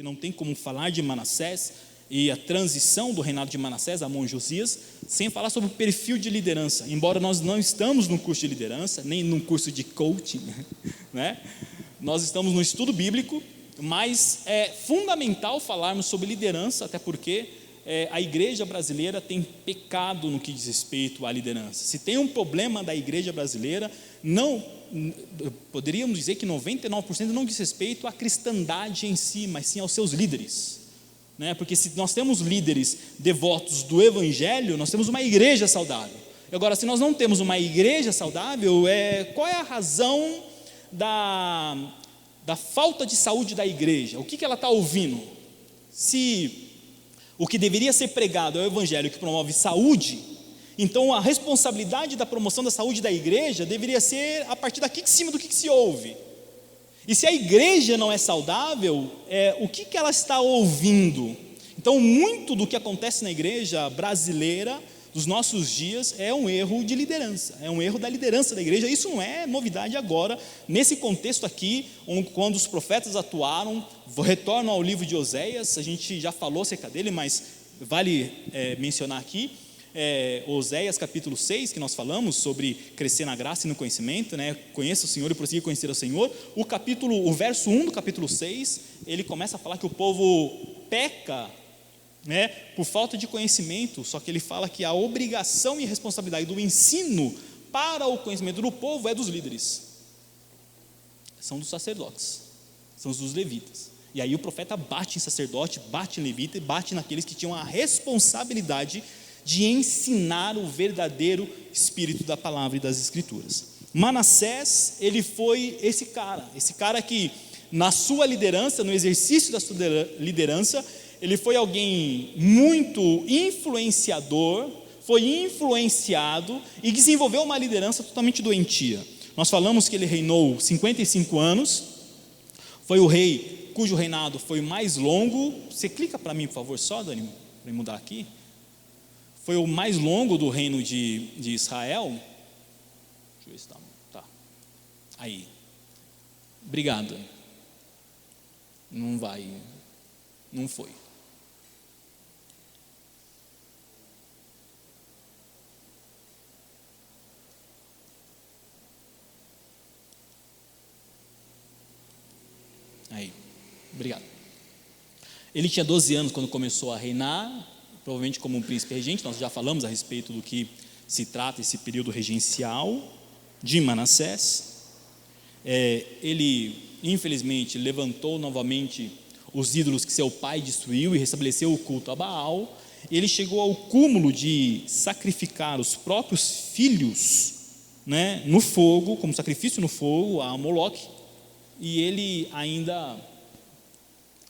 não tem como falar de Manassés e a transição do reinado de Manassés a mão de Josias, sem falar sobre o perfil de liderança. Embora nós não estamos num curso de liderança, nem num curso de coaching, né? Nós estamos no estudo bíblico, mas é fundamental falarmos sobre liderança, até porque a igreja brasileira tem pecado no que diz respeito à liderança. Se tem um problema da igreja brasileira, poderíamos dizer que 99% não diz respeito à cristandade em si, mas sim aos seus líderes, né? Porque se nós temos líderes devotos do evangelho, nós temos uma igreja saudável. Agora, se nós não temos uma igreja saudável, qual é a razão da falta de saúde da igreja? O que ela está ouvindo? Se o que deveria ser pregado é o evangelho que promove saúde, então a responsabilidade da promoção da saúde da igreja deveria ser a partir daqui de cima do que se ouve. E se a igreja não é saudável, o que ela está ouvindo? Então, muito do que acontece na igreja brasileira dos nossos dias é um erro de liderança, é um erro da liderança da igreja. Isso não é novidade agora, nesse contexto aqui, quando os profetas atuaram, retornam ao livro de Oséias, a gente já falou acerca dele, mas vale mencionar aqui, Oséias capítulo 6, que nós falamos sobre crescer na graça e no conhecimento, né? Conheça o Senhor e prossiga conhecer o Senhor. O verso 1 do capítulo 6, ele começa a falar que o povo peca, né, por falta de conhecimento, só que ele fala que a obrigação e responsabilidade do ensino para o conhecimento do povo é dos líderes, são dos sacerdotes, são dos levitas. E aí o profeta bate em sacerdote, bate em levita e bate naqueles que tinham a responsabilidade de ensinar o verdadeiro espírito da palavra e das escrituras. Manassés, ele foi esse cara que na sua liderança, no exercício da sua liderança, ele foi alguém muito influenciador, foi influenciado e desenvolveu uma liderança totalmente doentia. Nós falamos que ele reinou 55 anos, foi o rei cujo reinado foi mais longo. Você clica para mim, por favor, só, Dani, para mudar aqui. Foi o mais longo do reino de Israel. Deixa eu ver se tá. Aí. Obrigado. Não vai. Não foi. Aí, obrigado. Ele tinha 12 anos quando começou a reinar, provavelmente como um príncipe regente. Nós já falamos a respeito do que se trata esse período regencial de Manassés. Ele, infelizmente, levantou novamente os ídolos que seu pai destruiu e restabeleceu o culto a Baal. Ele chegou ao cúmulo de sacrificar os próprios filhos, né, no fogo, como sacrifício no fogo, a Moloque. E ele ainda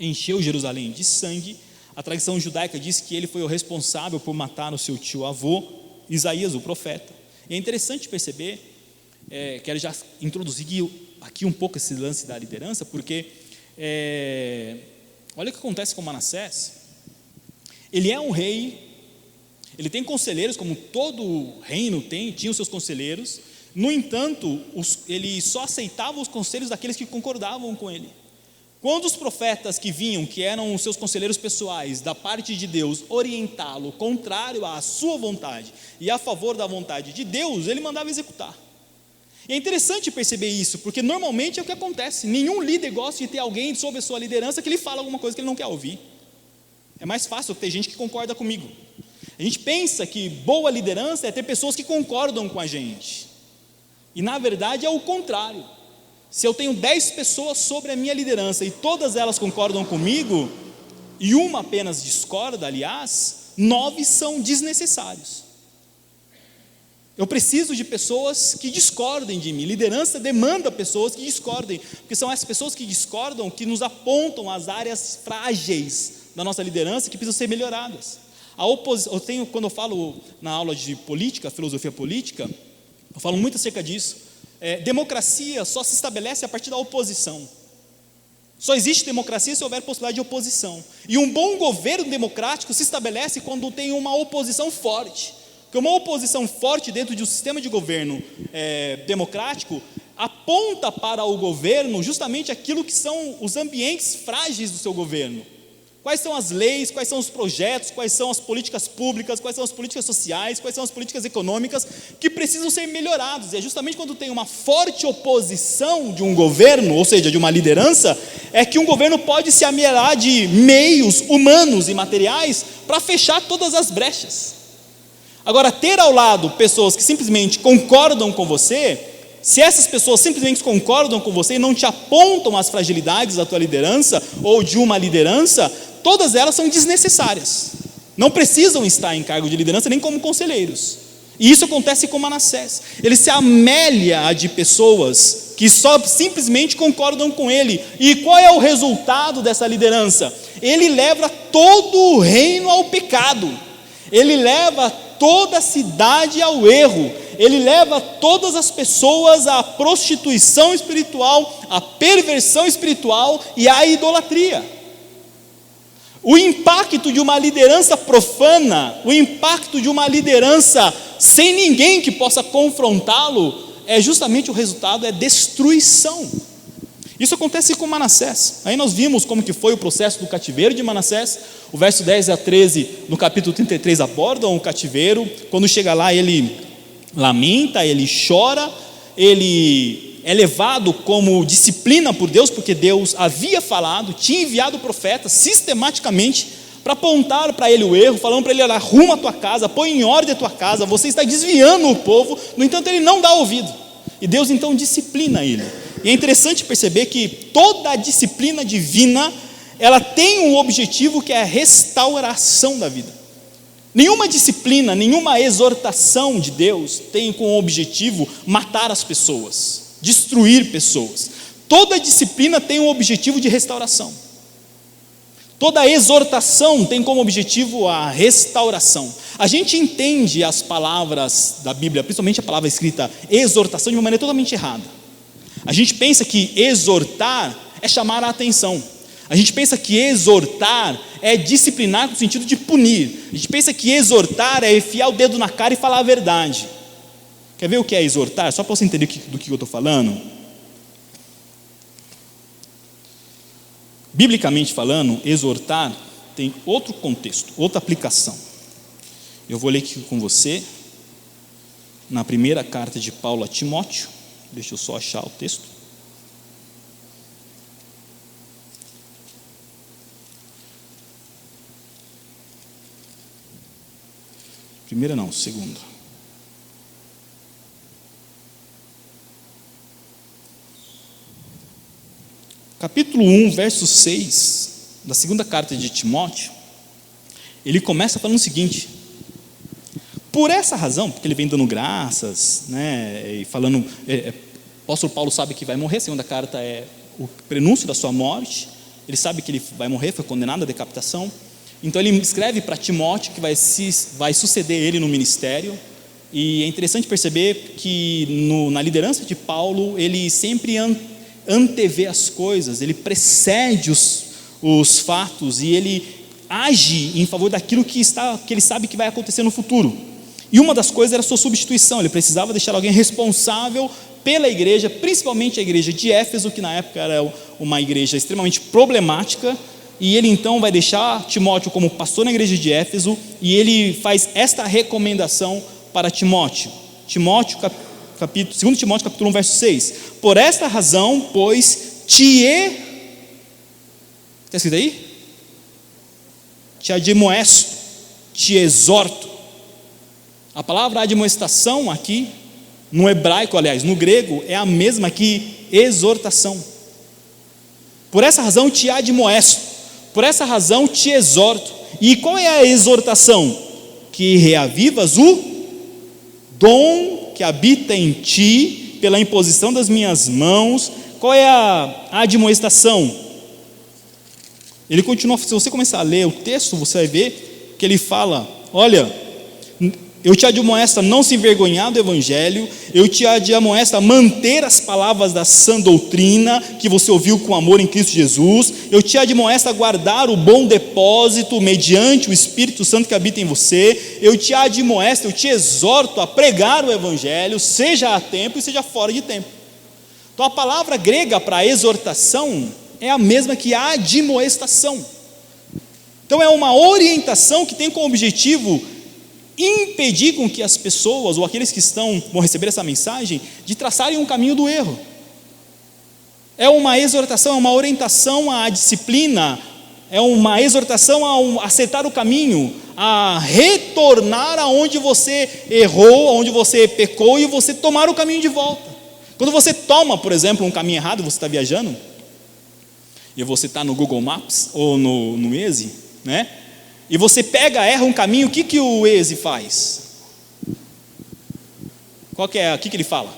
encheu Jerusalém de sangue. A tradição judaica diz que ele foi o responsável por matar o seu tio-avô, Isaías, o profeta. E é interessante perceber, quero já introduzir aqui um pouco esse lance da liderança, porque olha o que acontece com Manassés. Ele é um rei, ele tem conselheiros, como todo reino tinha os seus conselheiros. No entanto, ele só aceitava os conselhos daqueles que concordavam com ele. Quando os profetas que vinham, que eram os seus conselheiros pessoais, da parte de Deus, orientá-lo contrário à sua vontade e a favor da vontade de Deus, ele mandava executar. E é interessante perceber isso, porque normalmente é o que acontece. Nenhum líder gosta de ter alguém sob a sua liderança que lhe fala alguma coisa que ele não quer ouvir. É mais fácil ter gente que concorda comigo. A gente pensa que boa liderança é ter pessoas que concordam com a gente. E na verdade é o contrário. Se eu tenho 10 pessoas sobre a minha liderança e todas elas concordam comigo, e uma apenas discorda, aliás, 9 são desnecessários. Eu preciso de pessoas que discordem de mim. Liderança demanda pessoas que discordem, porque são essas pessoas que discordam que nos apontam as áreas frágeis da nossa liderança que precisam ser melhoradas. Quando eu falo na aula de política, filosofia política, eu falo muito acerca disso. Democracia só se estabelece a partir da oposição. Só existe democracia se houver possibilidade de oposição. E um bom governo democrático se estabelece quando tem uma oposição forte. Porque uma oposição forte dentro de um sistema de governo democrático aponta para o governo justamente aquilo que são os ambientes frágeis do seu governo. Quais são as leis, quais são os projetos, quais são as políticas públicas, quais são as políticas sociais, quais são as políticas econômicas que precisam ser melhorados. E é justamente quando tem uma forte oposição de um governo, ou seja, de uma liderança, é que um governo pode se amealhar de meios humanos e materiais para fechar todas as brechas. Agora, ter ao lado pessoas que simplesmente concordam com você, se essas pessoas simplesmente concordam com você e não te apontam as fragilidades da tua liderança ou de uma liderança, todas elas são desnecessárias. Não precisam estar em cargo de liderança nem como conselheiros. E isso acontece com Manassés. Ele se amealha de pessoas que só simplesmente concordam com ele. E qual é o resultado dessa liderança? Ele leva todo o reino ao pecado. Ele leva toda a cidade ao erro. Ele leva todas as pessoas à prostituição espiritual, à perversão espiritual e à idolatria. O impacto de uma liderança profana, o impacto de uma liderança sem ninguém que possa confrontá-lo, é justamente o resultado, é destruição. Isso acontece com Manassés. Aí nós vimos como que foi o processo do cativeiro de Manassés. O verso 10 a 13, no capítulo 33, abordam o cativeiro. Quando chega lá, ele lamenta, ele chora, ele é levado como disciplina por Deus, porque Deus havia falado, tinha enviado profetas sistematicamente para apontar para ele o erro, falando para ele: arruma a tua casa, põe em ordem a tua casa, você está desviando o povo. No entanto, ele não dá ouvido, e Deus então disciplina ele. E é interessante perceber que toda a disciplina divina, ela tem um objetivo, que é a restauração da vida. Nenhuma disciplina, nenhuma exortação de Deus tem como objetivo matar as pessoas, destruir pessoas. Toda disciplina tem um objetivo de restauração. Toda exortação tem como objetivo a restauração. A gente entende as palavras da Bíblia, principalmente a palavra escrita exortação, de uma maneira totalmente errada. A gente pensa que exortar é chamar a atenção. A gente pensa que exortar é disciplinar no sentido de punir. A gente pensa que exortar é enfiar o dedo na cara e falar a verdade. Quer ver o que é exortar? Só para você entender do que eu estou falando. Biblicamente falando, exortar tem outro contexto, outra aplicação. Eu vou ler aqui com você, na primeira carta de Paulo a Timóteo. Deixa eu só achar o texto. Primeira não, segunda. Capítulo 1, verso 6, da segunda carta de Timóteo, ele começa falando o seguinte: por essa razão, porque ele vem dando graças, né, e falando, o apóstolo Paulo sabe que vai morrer, a segunda carta é o prenúncio da sua morte, ele sabe que ele vai morrer, foi condenado à decapitação. Então ele escreve para Timóteo, que vai suceder ele no ministério. E é interessante perceber que na liderança de Paulo, ele sempre antevê as coisas, ele precede os fatos, e ele age em favor daquilo que ele sabe que vai acontecer no futuro. E uma das coisas era a sua substituição. Ele precisava deixar alguém responsável pela igreja, principalmente a igreja de Éfeso, que na época era uma igreja extremamente problemática. E ele então vai deixar Timóteo como pastor na igreja de Éfeso, e ele faz esta recomendação para Timóteo. 2 Timóteo capítulo 1, verso 6. Por esta razão, pois, está escrito aí? Te admoesto, te exorto. A palavra admoestação aqui, no hebraico, aliás, no grego, é a mesma que exortação. Por essa razão te admoesto, por essa razão te exorto. E qual é a exortação? Que reavivas o dom que habita em ti, pela imposição das minhas mãos. Qual é a admoestação? Ele continua, se você começar a ler o texto, você vai ver que ele fala: olha, eu te admoesto a não se envergonhar do evangelho, eu te admoesto a manter as palavras da sã doutrina que você ouviu com amor em Cristo Jesus, eu te admoesto a guardar o bom depósito mediante o Espírito Santo que habita em você, eu te admoesto, eu te exorto a pregar o evangelho, seja a tempo e seja fora de tempo. Então a palavra grega para exortação é a mesma que admoestação. Então é uma orientação que tem como objetivo impedir com que as pessoas, ou aqueles que vão receber essa mensagem, de traçarem um caminho do erro. É uma exortação, é uma orientação à disciplina, é uma exortação a acertar o caminho, a retornar aonde você errou, aonde você pecou, e você tomar o caminho de volta. Quando você toma, por exemplo, um caminho errado, você está viajando, e você está no Google Maps, ou no Waze, né? E você erra um caminho, o que o Waze faz? O que ele fala?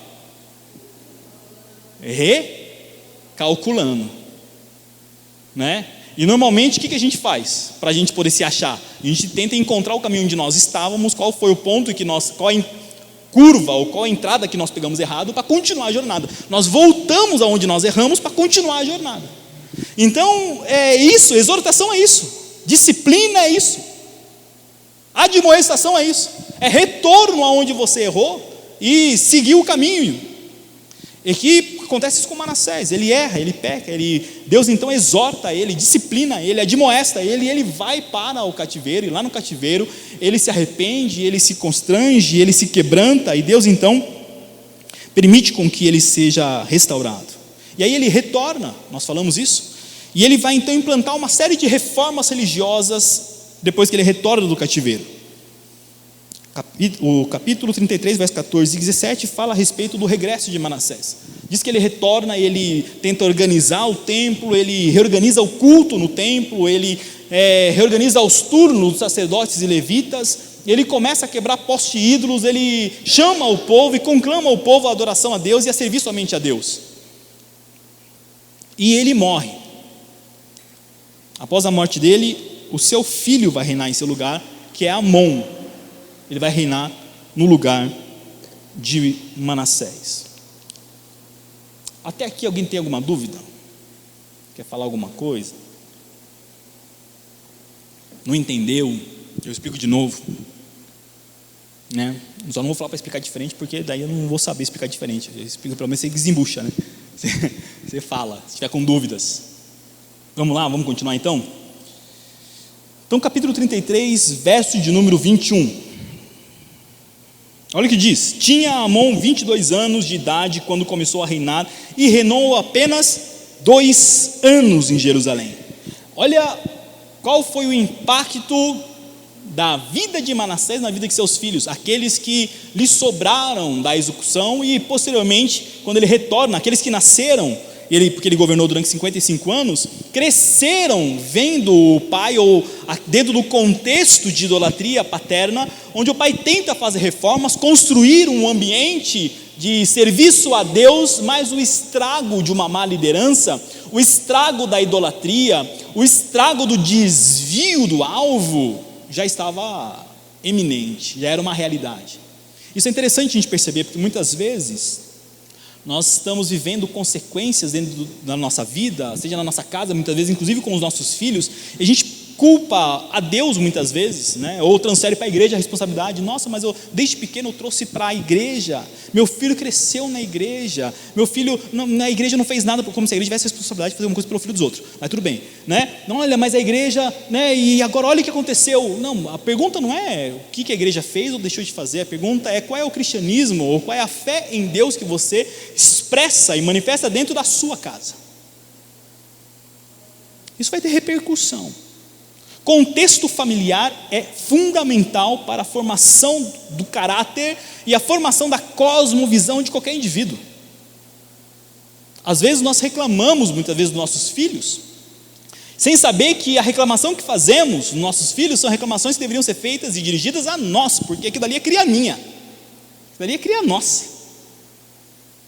Recalculando, né? E normalmente o que a gente faz para a gente poder se achar? A gente tenta encontrar o caminho onde nós estávamos, qual foi o ponto qual a curva ou qual a entrada que nós pegamos errado, para continuar a jornada. Nós voltamos aonde nós erramos para continuar a jornada. Então é isso, exortação é isso, disciplina é isso, admoestação é isso, é retorno aonde você errou e seguir o caminho. E que acontece isso com Manassés, ele erra, ele peca, Deus então exorta ele, disciplina ele, admoesta ele, e ele vai para o cativeiro, e lá no cativeiro ele se arrepende, ele se constrange, ele se quebranta, e Deus então permite com que ele seja restaurado. E aí ele retorna, nós falamos isso, e ele vai então implantar uma série de reformas religiosas depois que ele retorna do cativeiro. O capítulo 33, versos 14 e 17 fala a respeito do regresso de Manassés. Diz que ele retorna, ele tenta organizar o templo, ele reorganiza o culto no templo, ele reorganiza os turnos dos sacerdotes e levitas, ele começa a quebrar postes de ídolos, ele chama o povo e conclama o povo à adoração a Deus e a servir somente a Deus. E ele morre. Após a morte dele, o seu filho vai reinar em seu lugar, que é Amon. Ele vai reinar no lugar de Manassés. Até aqui alguém tem alguma dúvida? Quer falar alguma coisa? Não entendeu? Eu explico de novo, né? Só não vou falar para explicar diferente, porque daí eu não vou saber explicar diferente. Eu explico, pelo menos você desembucha, né? Você fala, se tiver com dúvidas. Vamos lá, vamos continuar então? Então capítulo 33, verso de número 21. Olha o que diz: tinha Amon 22 anos de idade quando começou a reinar, e reinou apenas 2 anos em Jerusalém. Olha qual foi o impacto da vida de Manassés na vida de seus filhos, aqueles que lhe sobraram da execução, e posteriormente, quando ele retorna, aqueles que nasceram, porque ele governou durante 55 anos, cresceram vendo o pai, ou dentro do contexto de idolatria paterna, onde o pai tenta fazer reformas, construir um ambiente de serviço a Deus, mas o estrago de uma má liderança, o estrago da idolatria, o estrago do desvio do alvo, já estava eminente, já era uma realidade. Isso é interessante a gente perceber, porque muitas vezes nós estamos vivendo consequências dentro da nossa vida, seja na nossa casa, muitas vezes, inclusive com os nossos filhos, e a gente culpa a Deus muitas vezes, né? Ou transfere para a igreja a responsabilidade. Nossa, mas desde pequeno eu trouxe para a igreja, meu filho cresceu na igreja, meu filho na igreja não fez nada, como se a igreja tivesse a responsabilidade de fazer alguma coisa pelo filho dos outros, mas tudo bem, né? Não, olha, mas a igreja, né? E agora olha o que aconteceu. Não, a pergunta não é o que a igreja fez ou deixou de fazer, a pergunta é qual é o cristianismo, ou qual é a fé em Deus que você expressa e manifesta dentro da sua casa. Isso vai ter repercussão. Contexto familiar é fundamental para a formação do caráter e a formação da cosmovisão de qualquer indivíduo. Às vezes nós reclamamos, muitas vezes, dos nossos filhos, sem saber que a reclamação que fazemos dos nossos filhos são reclamações que deveriam ser feitas e dirigidas a nós, porque aquilo ali é cria minha, aquilo ali é cria nossa.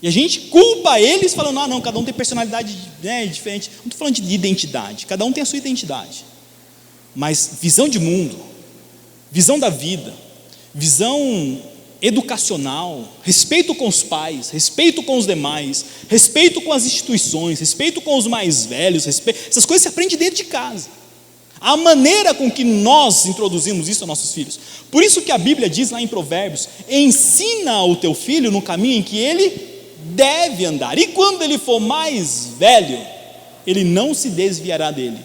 E a gente culpa eles falando, não, cada um tem personalidade, né, diferente. Não estou falando de identidade, cada um tem a sua identidade. Mas visão de mundo, visão da vida, visão educacional, respeito com os pais, respeito com os demais, respeito com as instituições, respeito com os mais velhos, essas coisas se aprende dentro de casa. A maneira com que nós introduzimos isso aos nossos filhos. Por isso que a Bíblia diz lá em Provérbios: ensina o teu filho no caminho em que ele deve andar, e quando ele for mais velho, ele não se desviará dele.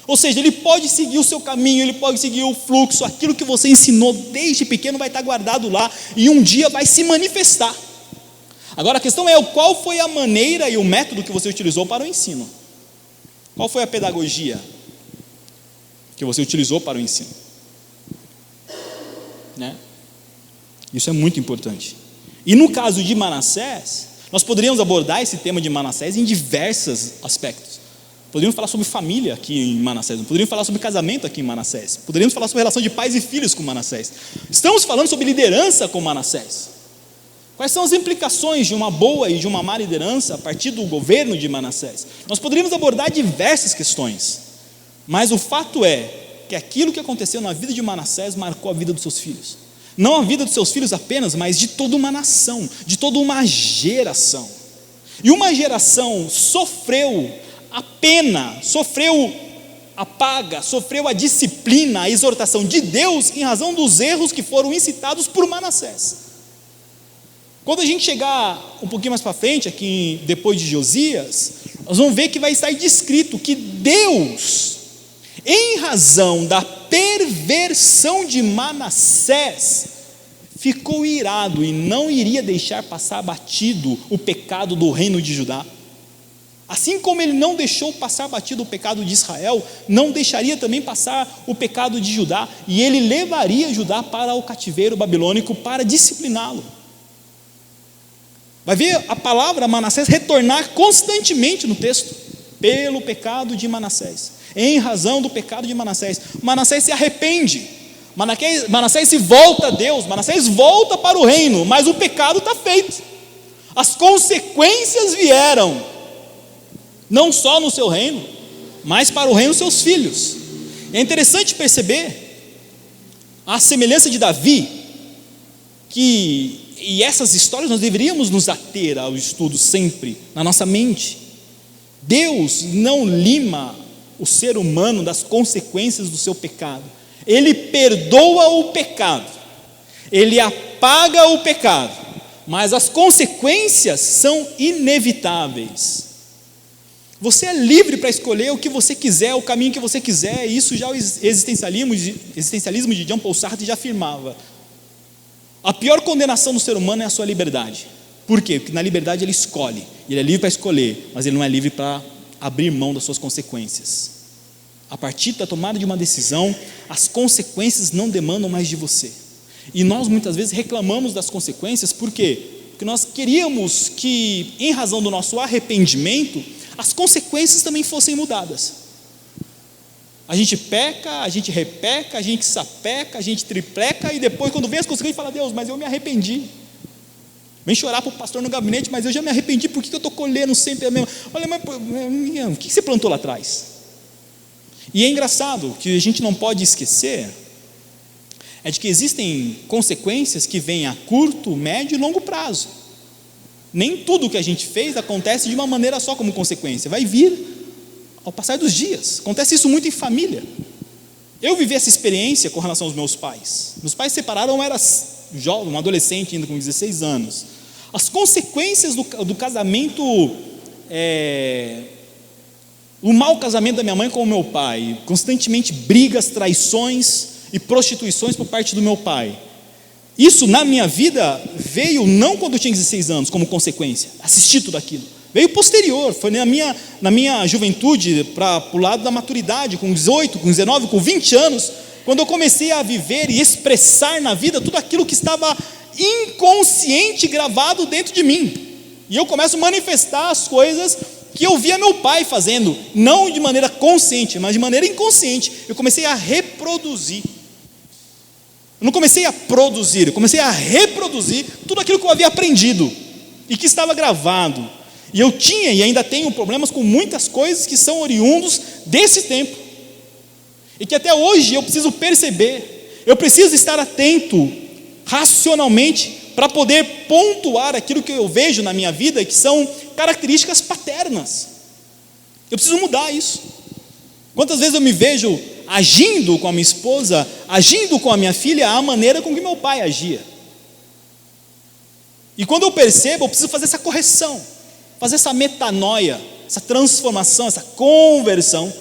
Ou seja, ele pode seguir o seu caminho, ele pode seguir o fluxo, aquilo que você ensinou desde pequeno vai estar guardado lá, e um dia vai se manifestar. Agora a questão é, qual foi a maneira e o método que você utilizou para o ensino? Qual foi a pedagogia que você utilizou para o ensino? Né? Isso é muito importante. E no caso de Manassés, nós poderíamos abordar esse tema de Manassés em diversos aspectos. Poderíamos falar sobre família aqui em Manassés, poderíamos falar sobre casamento aqui em Manassés, poderíamos falar sobre relação de pais e filhos com Manassés. Estamos falando sobre liderança com Manassés. Quais são as implicações de uma boa e de uma má liderança a partir do governo de Manassés? Nós poderíamos abordar diversas questões, mas o fato é que aquilo que aconteceu na vida de Manassés marcou a vida dos seus filhos. Não a vida dos seus filhos apenas, mas de toda uma nação, de toda uma geração. E uma geração sofreu a pena, sofreu a paga, sofreu a disciplina, a exortação de Deus em razão dos erros que foram incitados por Manassés. Quando a gente chegar um pouquinho mais para frente, aqui depois de Josias, nós vamos ver que vai estar descrito que Deus, em razão da perversão de Manassés, ficou irado e não iria deixar passar batido o pecado do reino de Judá. Assim como ele não deixou passar batido o pecado de Israel, não deixaria também passar o pecado de Judá, e ele levaria Judá para o cativeiro babilônico para discipliná-lo. Vai ver a palavra Manassés retornar constantemente no texto, pelo pecado de Manassés, em razão do pecado de Manassés. Manassés se arrepende, Manassés se volta a Deus, Manassés volta para o reino, mas o pecado está feito, as consequências vieram, não só no seu reino, mas para o reino dos seus filhos. É interessante perceber a semelhança de Davi, e essas histórias nós deveríamos nos ater ao estudo sempre, na nossa mente. Deus não lima o ser humano das consequências do seu pecado, Ele perdoa o pecado, Ele apaga o pecado, mas as consequências são inevitáveis. Você é livre para escolher o que você quiser, o caminho que você quiser, e isso já o existencialismo de Jean Paul Sartre já afirmava. A pior condenação do ser humano é a sua liberdade. Por quê? Porque na liberdade ele escolhe, ele é livre para escolher, mas ele não é livre para abrir mão das suas consequências. A partir da tomada de uma decisão, as consequências não demandam mais de você. E nós muitas vezes reclamamos das consequências, por quê? Porque nós queríamos que, em razão do nosso arrependimento, as consequências também fossem mudadas. A gente peca, a gente repeca, a gente sapeca, a gente tripleca, e depois quando vem as consequências, fala: Deus, mas eu me arrependi. Vem chorar para o pastor no gabinete: mas eu já me arrependi, por que eu estou colhendo sempre a mesma? Olha, mas o que você plantou lá atrás? E é engraçado que a gente não pode esquecer é de que existem consequências que vêm a curto, médio e longo prazo. Nem tudo que a gente fez acontece de uma maneira só como consequência, vai vir ao passar dos dias. Acontece isso muito em família. Eu vivi essa experiência com relação aos meus pais. Meus pais se separaram, eu era jovem, um adolescente ainda com 16 anos. As consequências do casamento, o mau casamento da minha mãe com o meu pai, constantemente brigas, traições e prostituições por parte do meu pai. Isso na minha vida veio não quando eu tinha 16 anos como consequência, assisti tudo aquilo. Veio posterior, foi na minha juventude, para o lado da maturidade, com 18, com 19, com 20 anos, quando eu comecei a viver e expressar na vida tudo aquilo que estava inconsciente gravado dentro de mim. E eu começo a manifestar as coisas que eu via meu pai fazendo, não de maneira consciente, mas de maneira inconsciente. Eu comecei a reproduzir. Eu não comecei a produzir, eu comecei a reproduzir tudo aquilo que eu havia aprendido e que estava gravado. E eu tinha e ainda tenho problemas com muitas coisas que são oriundos desse tempo, e que até hoje eu preciso perceber, eu preciso estar atento racionalmente para poder pontuar aquilo que eu vejo na minha vida que são características paternas. Eu preciso mudar isso. Quantas vezes eu me vejo agindo com a minha esposa, agindo com a minha filha, a maneira com que meu pai agia. E quando eu percebo, eu preciso fazer essa correção, fazer essa metanoia, essa transformação, essa conversão.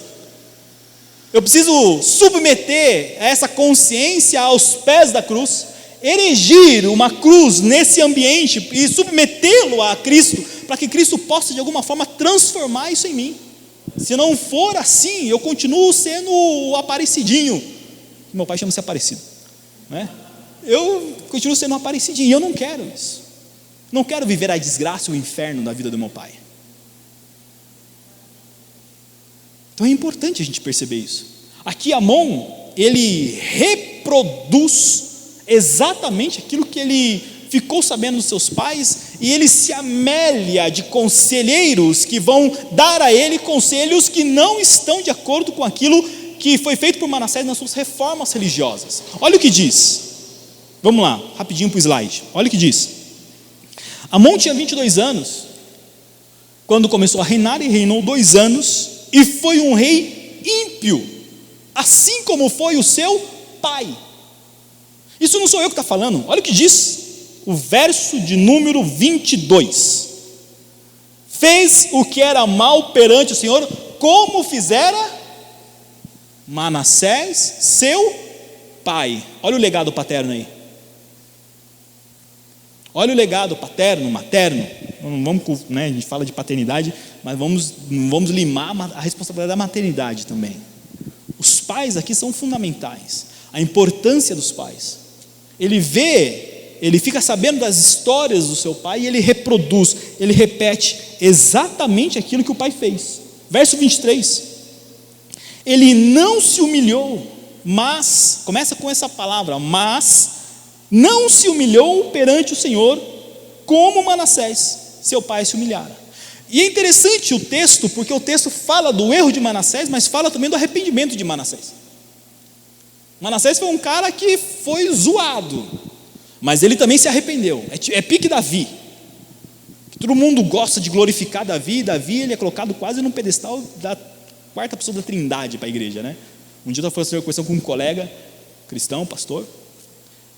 Eu preciso submeter essa consciência aos pés da cruz, erigir uma cruz nesse ambiente e submetê-lo a Cristo, para que Cristo possa de alguma forma transformar isso em mim. Se não for assim, eu continuo sendo o Aparecidinho. Meu pai chama-se Aparecido, né? Eu continuo sendo um Aparecidinho, e eu não quero isso. Não quero viver a desgraça e o inferno da vida do meu pai. Então é importante a gente perceber isso. Aqui Amon, ele reproduz exatamente aquilo que ele ficou sabendo dos seus pais, e ele se amelia de conselheiros que vão dar a ele conselhos que não estão de acordo com aquilo que foi feito por Manassés nas suas reformas religiosas. Olha o que diz. Vamos lá, rapidinho para o slide. Olha o que diz. Amon tinha 22 anos quando começou a reinar, e reinou 2 anos, e foi um rei ímpio, assim como foi o seu pai. Isso não sou eu que está falando, olha o que diz o verso de número 22. Fez o que era mal perante o Senhor, como fizera Manassés, seu pai. Olha o legado paterno aí. Olha o legado paterno, materno. Não vamos, né, a gente fala de paternidade, mas vamos limar a responsabilidade da maternidade também. Os pais aqui são fundamentais. A importância dos pais. Ele fica sabendo das histórias do seu pai, e ele reproduz, ele repete exatamente aquilo que o pai fez. Verso 23. Ele não se humilhou, mas, começa com essa palavra, mas não se humilhou perante o Senhor, como Manassés, seu pai, se humilhara. E é interessante o texto, porque o texto fala do erro de Manassés, mas fala também do arrependimento de Manassés. Manassés foi um cara que foi zoado, mas ele também se arrependeu. É pique Davi. Todo mundo gosta de glorificar Davi. Davi, ele é colocado quase num pedestal da quarta pessoa da Trindade para a igreja, né? Um dia eu estava conversando com um colega cristão, pastor,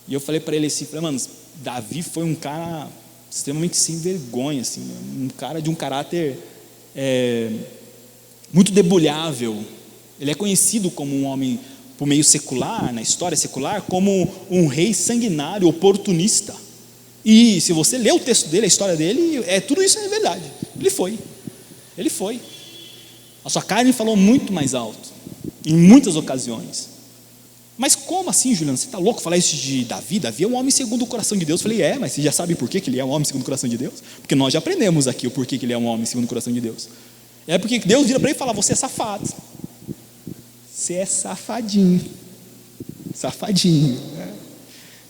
e eu falei para ele assim, mano, Davi foi um cara extremamente sem vergonha, assim, um cara de um caráter muito debulhável. Ele é conhecido como um homem, por meio secular, na história secular, como um rei sanguinário, oportunista. E se você lê o texto dele, a história dele, tudo isso é verdade. Ele foi. A sua carne falou muito mais alto, em muitas ocasiões. Mas como assim, Juliano? Você está louco falar isso de Davi? Davi é um homem segundo o coração de Deus. Eu falei, mas você já sabe por que ele é um homem segundo o coração de Deus? Porque nós já aprendemos aqui o porquê que ele é um homem segundo o coração de Deus. É porque Deus vira para ele e fala, você é safado. Você é safadinho. Né?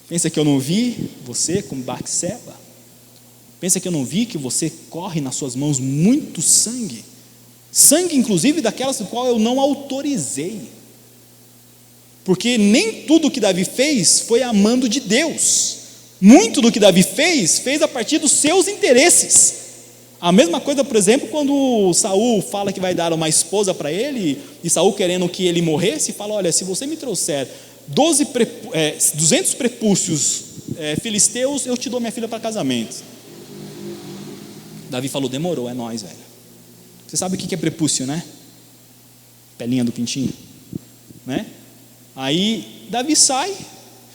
Pensa que eu não vi você com Batseba? Pensa que eu não vi que você corre nas suas mãos muito sangue? Sangue, inclusive, daquelas do qual eu não autorizei. Porque nem tudo que Davi fez foi amando de Deus. Muito do que Davi fez a partir dos seus interesses. A mesma coisa, por exemplo, quando Saul fala que vai dar uma esposa para ele, e Saul querendo que ele morresse, fala, olha, se você me trouxer 200 prepúcios filisteus, eu te dou minha filha para casamento. Davi falou, demorou, é nóis, velho. Você sabe o que é prepúcio, né? Pelinha do pintinho, né? Aí Davi sai.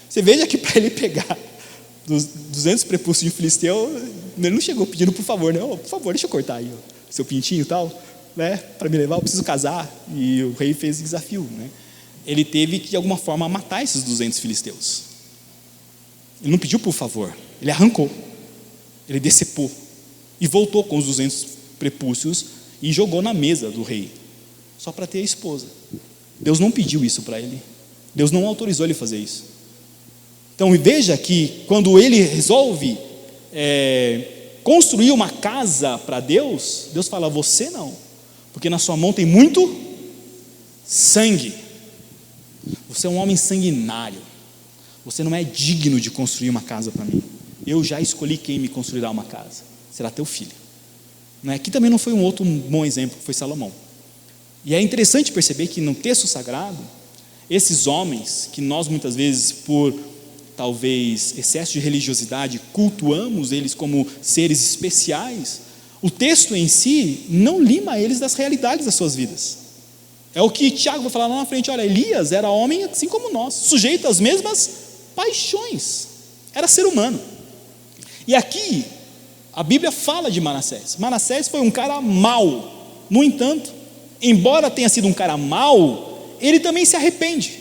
Você veja que para ele pegar dos 200 prepúcios de filisteu, ele não chegou pedindo por favor, né? Por favor, deixa eu cortar aí seu pintinho e tal, né? Para me levar, eu preciso casar. E o rei fez desafio, né? Ele teve que de alguma forma matar esses 200 filisteus. Ele não pediu por favor, ele arrancou, ele decepou e voltou com os 200 prepúcios e jogou na mesa do rei, só para ter a esposa. Deus não pediu isso para ele. Deus não autorizou ele a fazer isso. Então veja que quando ele resolve construir uma casa para Deus, Deus fala, você não, porque na sua mão tem muito sangue. Você é um homem sanguinário. Você não é digno de construir uma casa para mim. Eu já escolhi quem me construirá uma casa. Será teu filho. Aqui também não foi um outro bom exemplo, que foi Salomão. E é interessante perceber que no texto sagrado, esses homens, que nós muitas vezes, por talvez excesso de religiosidade, cultuamos eles como seres especiais, o texto em si não lima eles das realidades das suas vidas. É o que Tiago vai falar lá na frente: olha, Elias era homem assim como nós, sujeito às mesmas paixões, era ser humano. E aqui a Bíblia fala de Manassés. Manassés foi um cara mau. No entanto, embora tenha sido um cara mau, ele também se arrepende,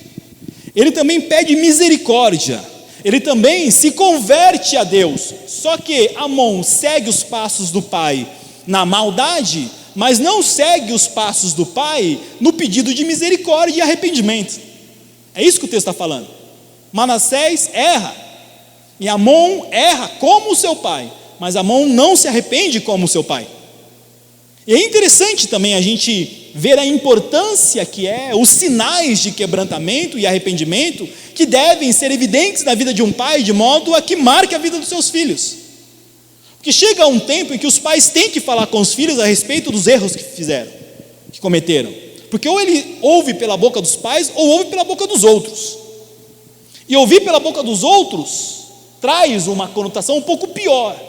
ele também pede misericórdia, ele também se converte a Deus. Só que Amon segue os passos do pai na maldade, mas não segue os passos do pai no pedido de misericórdia e arrependimento. É isso que o texto está falando. Manassés erra, e Amon erra como o seu pai, mas Amon não se arrepende como o seu pai. E é interessante também a gente ver a importância que é os sinais de quebrantamento e arrependimento que devem ser evidentes na vida de um pai, de modo a que marque a vida dos seus filhos. Porque chega um tempo em que os pais têm que falar com os filhos a respeito dos erros que fizeram, que cometeram. Porque ou ele ouve pela boca dos pais, ou ouve pela boca dos outros. E ouvir pela boca dos outros traz uma conotação um pouco pior.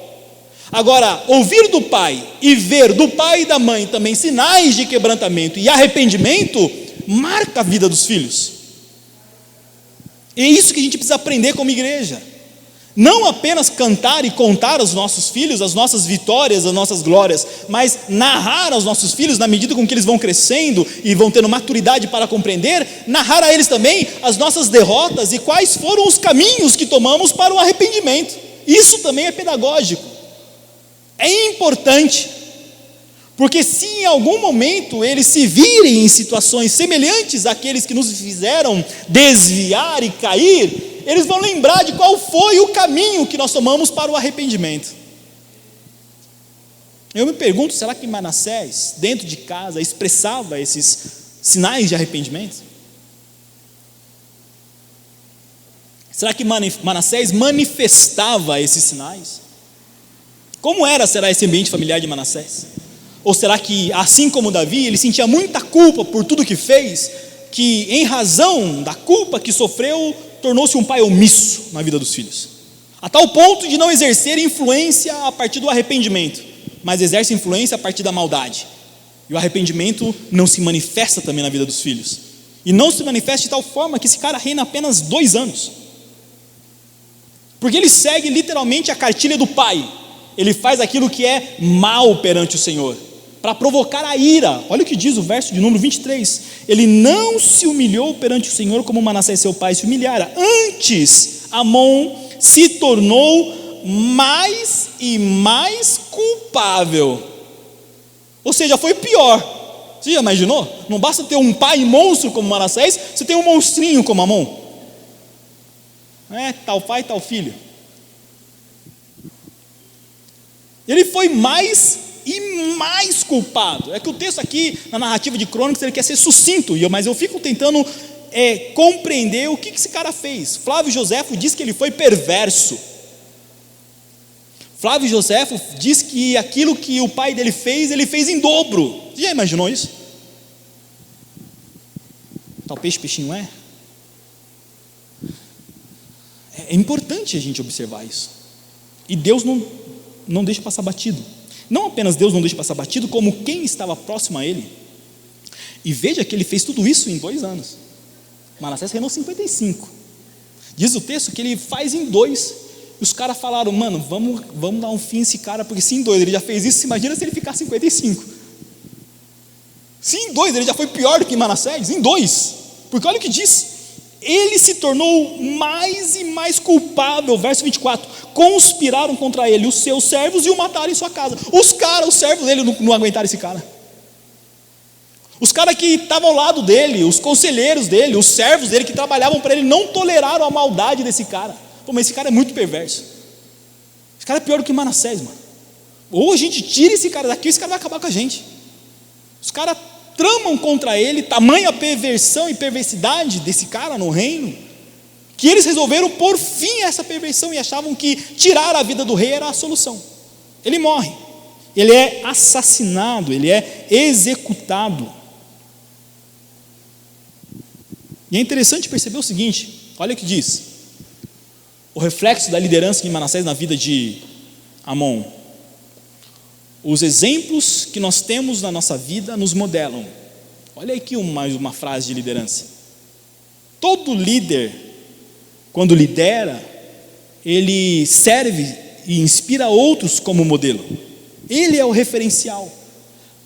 Agora, ouvir do pai e ver do pai e da mãe também sinais de quebrantamento e arrependimento, marca a vida dos filhos. E é isso que a gente precisa aprender como igreja. Não apenas cantar e contar aos nossos filhos as nossas vitórias, as nossas glórias, mas narrar aos nossos filhos, na medida com que eles vão crescendo e vão tendo maturidade para compreender, narrar a eles também as nossas derrotas e quais foram os caminhos que tomamos para o arrependimento. Isso também é pedagógico. É importante, porque se em algum momento eles se virem em situações semelhantes àqueles que nos fizeram desviar e cair, eles vão lembrar de qual foi o caminho que nós tomamos para o arrependimento. Eu me pergunto, será que Manassés, dentro de casa, expressava esses sinais de arrependimento? Será que Manassés manifestava esses sinais? Como será esse ambiente familiar de Manassés? Ou será que, assim como Davi, ele sentia muita culpa por tudo que fez, que em razão da culpa que sofreu, tornou-se um pai omisso na vida dos filhos, a tal ponto de não exercer influência a partir do arrependimento, mas exerce influência a partir da maldade, e o arrependimento não se manifesta também na vida dos filhos, e não se manifesta de tal forma que esse cara reina apenas 2 anos, porque ele segue literalmente a cartilha do pai. Ele faz aquilo que é mal perante o Senhor, para provocar a ira. Olha o que diz o verso de número 23. Ele não se humilhou perante o Senhor como Manassés seu pai se humilhara. Antes, Amon se tornou mais e mais culpável. Ou seja, foi pior. Você já imaginou? Não basta ter um pai monstro como Manassés, você tem um monstrinho como Amon. Tal pai, tal filho. Ele foi mais e mais culpado. É que o texto aqui, na narrativa de Crônicas, ele quer ser sucinto, mas eu fico tentando compreender o que esse cara fez. Flávio Joséfo diz que ele foi perverso. Flávio Joséfo diz que aquilo que o pai dele fez, ele fez em dobro. Você já imaginou isso? Tal peixe, peixinho é? É importante a gente observar isso. E Deus não deixa passar batido. Não apenas Deus não deixa passar batido, como quem estava próximo a ele. E veja que ele fez tudo isso em 2 anos. Manassés reinou 55. Diz o texto que ele faz em 2. E os caras falaram: mano, vamos dar um fim nesse cara, porque se em 2 ele já fez isso, imagina se ele ficar 55. Se em 2 ele já foi pior do que Manassés, em 2. Porque olha o que diz. Ele se tornou mais e mais culpável. Verso 24: conspiraram contra ele os seus servos e o mataram em sua casa. Os servos dele não aguentaram esse cara. Os caras que estavam ao lado dele, os conselheiros dele, os servos dele que trabalhavam para ele, não toleraram a maldade desse cara. Pô, mas esse cara é muito perverso. Esse cara é pior do que Manassés, mano. Ou a gente tira esse cara daqui, ou esse cara vai acabar com a gente. Os caras tramam contra ele, tamanha perversão e perversidade desse cara no reino, que eles resolveram pôr fim a essa perversão e achavam que tirar a vida do rei era a solução. Ele morre, ele é assassinado, ele é executado. E é interessante perceber o seguinte, olha o que diz: o reflexo da liderança de Manassés na vida de Amon. Os exemplos que nós temos na nossa vida nos modelam. Olha aqui mais uma frase de liderança. Todo líder, quando lidera, ele serve e inspira outros como modelo. Ele é o referencial.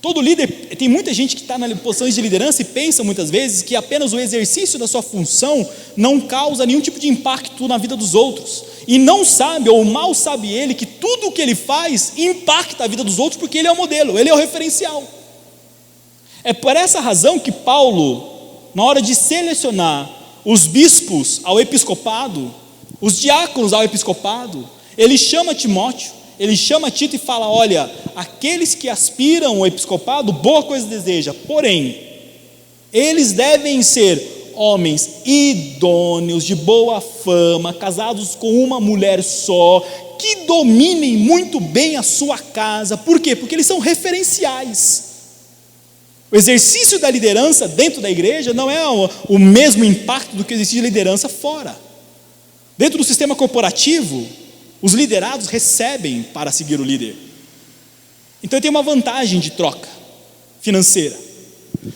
Todo líder, tem muita gente que está na posições de liderança e pensa muitas vezes que apenas o exercício da sua função não causa nenhum tipo de impacto na vida dos outros, e não sabe, ou mal sabe ele, que tudo o que ele faz impacta a vida dos outros, porque ele é o modelo, ele é o referencial. É por essa razão que Paulo, na hora de selecionar os bispos ao episcopado, os diáconos ao episcopado, ele chama Timóteo, ele chama Tito e fala: olha, aqueles que aspiram ao episcopado, boa coisa deseja, porém, eles devem ser homens idôneos, de boa fama, casados com uma mulher só, que dominem muito bem a sua casa. Por quê? Porque eles são referenciais. O exercício da liderança dentro da igreja não é o mesmo impacto do que o exercício de liderança fora. Dentro do sistema corporativo, os liderados recebem para seguir o líder. Então tem uma vantagem de troca financeira.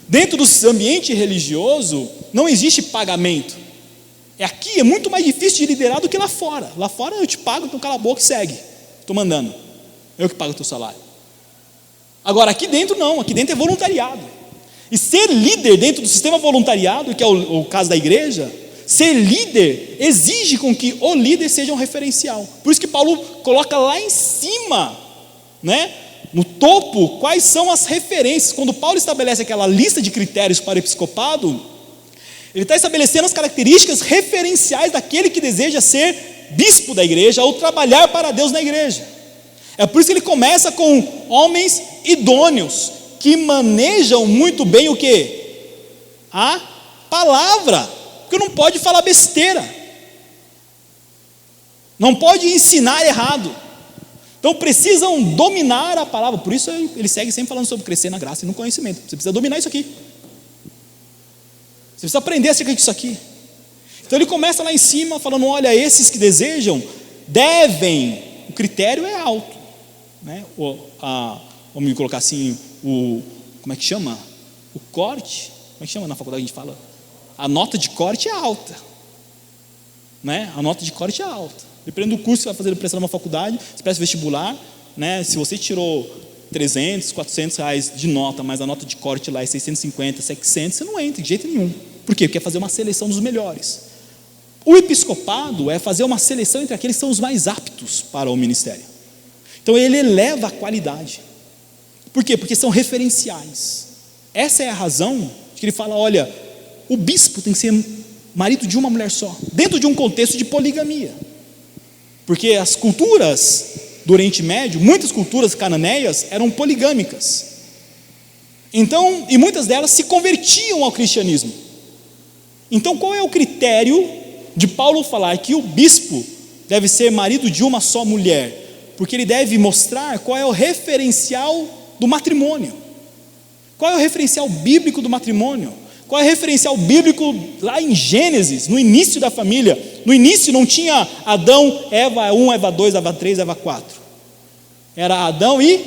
Dentro do ambiente religioso, não existe pagamento. Aqui é muito mais difícil de liderar do que lá fora. Lá fora eu te pago, então cala a boca e segue. Estou mandando. Eu que pago o teu salário. Agora aqui dentro não, aqui dentro é voluntariado. E ser líder dentro do sistema voluntariado, que é o caso da igreja, ser líder exige com que o líder seja um referencial. Por isso que Paulo coloca lá em cima, né, no topo, quais são as referências. Quando Paulo estabelece aquela lista de critérios para o episcopado, ele está estabelecendo as características referenciais daquele que deseja ser bispo da igreja ou trabalhar para Deus na igreja. É por isso que ele começa com homens idôneos, que manejam muito bem o quê? A palavra. Porque não pode falar besteira, não pode ensinar errado, então precisam dominar a palavra. Por isso ele segue sempre falando sobre crescer na graça e no conhecimento. Você precisa dominar isso aqui, você precisa aprender acerca disso aqui. Então ele começa lá em cima falando: olha, esses que desejam devem, o critério é alto, né? Vamos colocar assim, como é que chama? O corte, como é que chama na faculdade? A gente fala, a nota de corte é alta, né? A nota de corte é alta. Dependendo do curso que você vai fazer, prestar numa faculdade, você presta vestibular, né? Se você tirou 300, 400 reais de nota, mas a nota de corte lá é 650, 700, você não entra de jeito nenhum. Por quê? Porque é fazer uma seleção dos melhores. O episcopado é fazer uma seleção entre aqueles que são os mais aptos para o ministério. Então ele eleva a qualidade. Por quê? Porque são referenciais. Essa é a razão de que ele fala: olha, o bispo tem que ser marido de uma mulher só, dentro de um contexto de poligamia. Porque as culturas do Oriente Médio, muitas culturas cananeias eram poligâmicas. Então, e muitas delas se convertiam ao cristianismo. Então, qual é o critério de Paulo falar que o bispo deve ser marido de uma só mulher? Porque ele deve mostrar qual é o referencial do matrimônio. Qual é o referencial bíblico do matrimônio? Qual é o referencial bíblico lá em Gênesis, no início da família? No início não tinha Adão, Eva 1, Eva 2, Eva 3, Eva 4. Era Adão e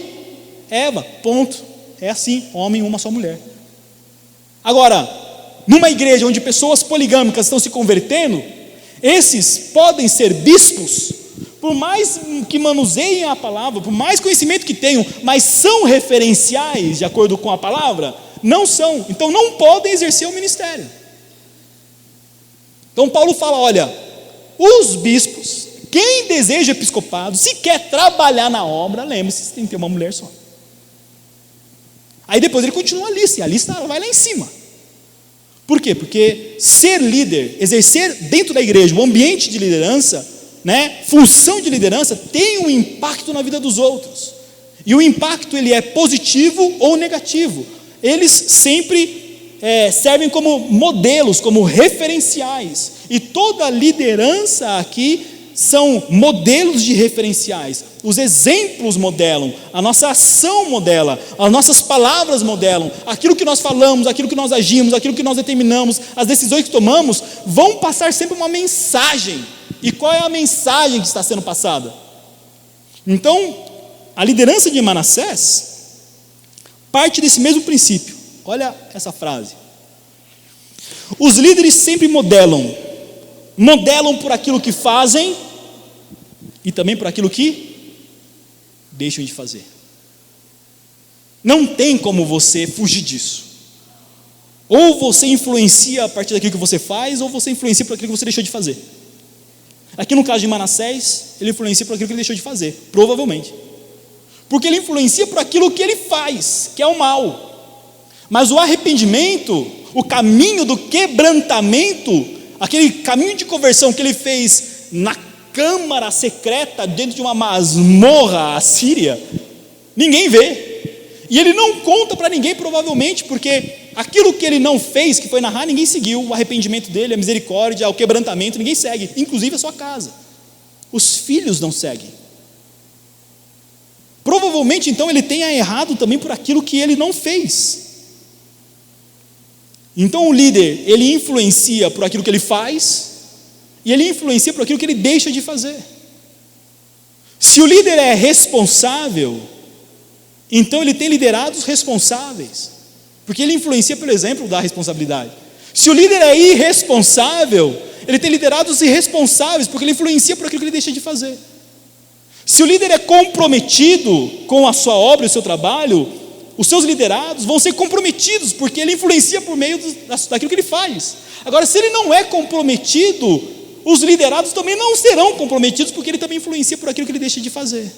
Eva, ponto. É assim, homem, uma só mulher. Agora, numa igreja onde pessoas poligâmicas estão se convertendo, esses podem ser bispos, por mais que manuseiem a palavra, por mais conhecimento que tenham, mas são referenciais de acordo com a palavra? Não são, então não podem exercer o ministério. Então Paulo fala: olha, os bispos, quem deseja episcopado, se quer trabalhar na obra, lembre-se, você tem que ter uma mulher só. Aí depois ele continua a lista, e a lista vai lá em cima. Por quê? Porque ser líder, exercer dentro da igreja o ambiente de liderança, né, função de liderança, tem um impacto na vida dos outros. E o impacto ele é positivo ou negativo. Eles sempre servem como modelos, como referenciais. E toda liderança aqui são modelos de referenciais. Os exemplos modelam, a nossa ação modela, as nossas palavras modelam, aquilo que nós falamos, aquilo que nós agimos, aquilo que nós determinamos, as decisões que tomamos, vão passar sempre uma mensagem E qual é a mensagem que está sendo passada? Então, a liderança de Manassés parte desse mesmo princípio. Olha essa frase. Os líderes sempre modelam por aquilo que fazem e também por aquilo que deixam de fazer. Não tem como você fugir disso. Ou você influencia a partir daquilo que você faz, ou você influencia por aquilo que você deixou de fazer. Aqui no caso de Manassés, ele influencia por aquilo que ele deixou de fazer, provavelmente. Porque ele influencia por aquilo que ele faz, que é o mal. Mas o arrependimento, o caminho do quebrantamento, aquele caminho de conversão que ele fez na câmara secreta, dentro de uma masmorra assíria, ninguém vê. E ele não conta para ninguém, provavelmente, porque aquilo que ele não fez, que foi narrar, ninguém seguiu. O arrependimento dele, a misericórdia, o quebrantamento, ninguém segue, inclusive a sua casa. Os filhos não seguem. Provavelmente, então, ele tenha errado também por aquilo que ele não fez. Então, o líder, ele influencia por aquilo que ele faz, e ele influencia por aquilo que ele deixa de fazer. Se o líder é responsável, então ele tem liderados responsáveis, porque ele influencia pelo exemplo da responsabilidade. Se o líder é irresponsável, ele tem liderados irresponsáveis, porque ele influencia por aquilo que ele deixa de fazer. Se o líder é comprometido com a sua obra e o seu trabalho, os seus liderados vão ser comprometidos, porque ele influencia por meio daquilo que ele faz. Agora, se ele não é comprometido, os liderados também não serão comprometidos, porque ele também influencia por aquilo que ele deixa de fazer.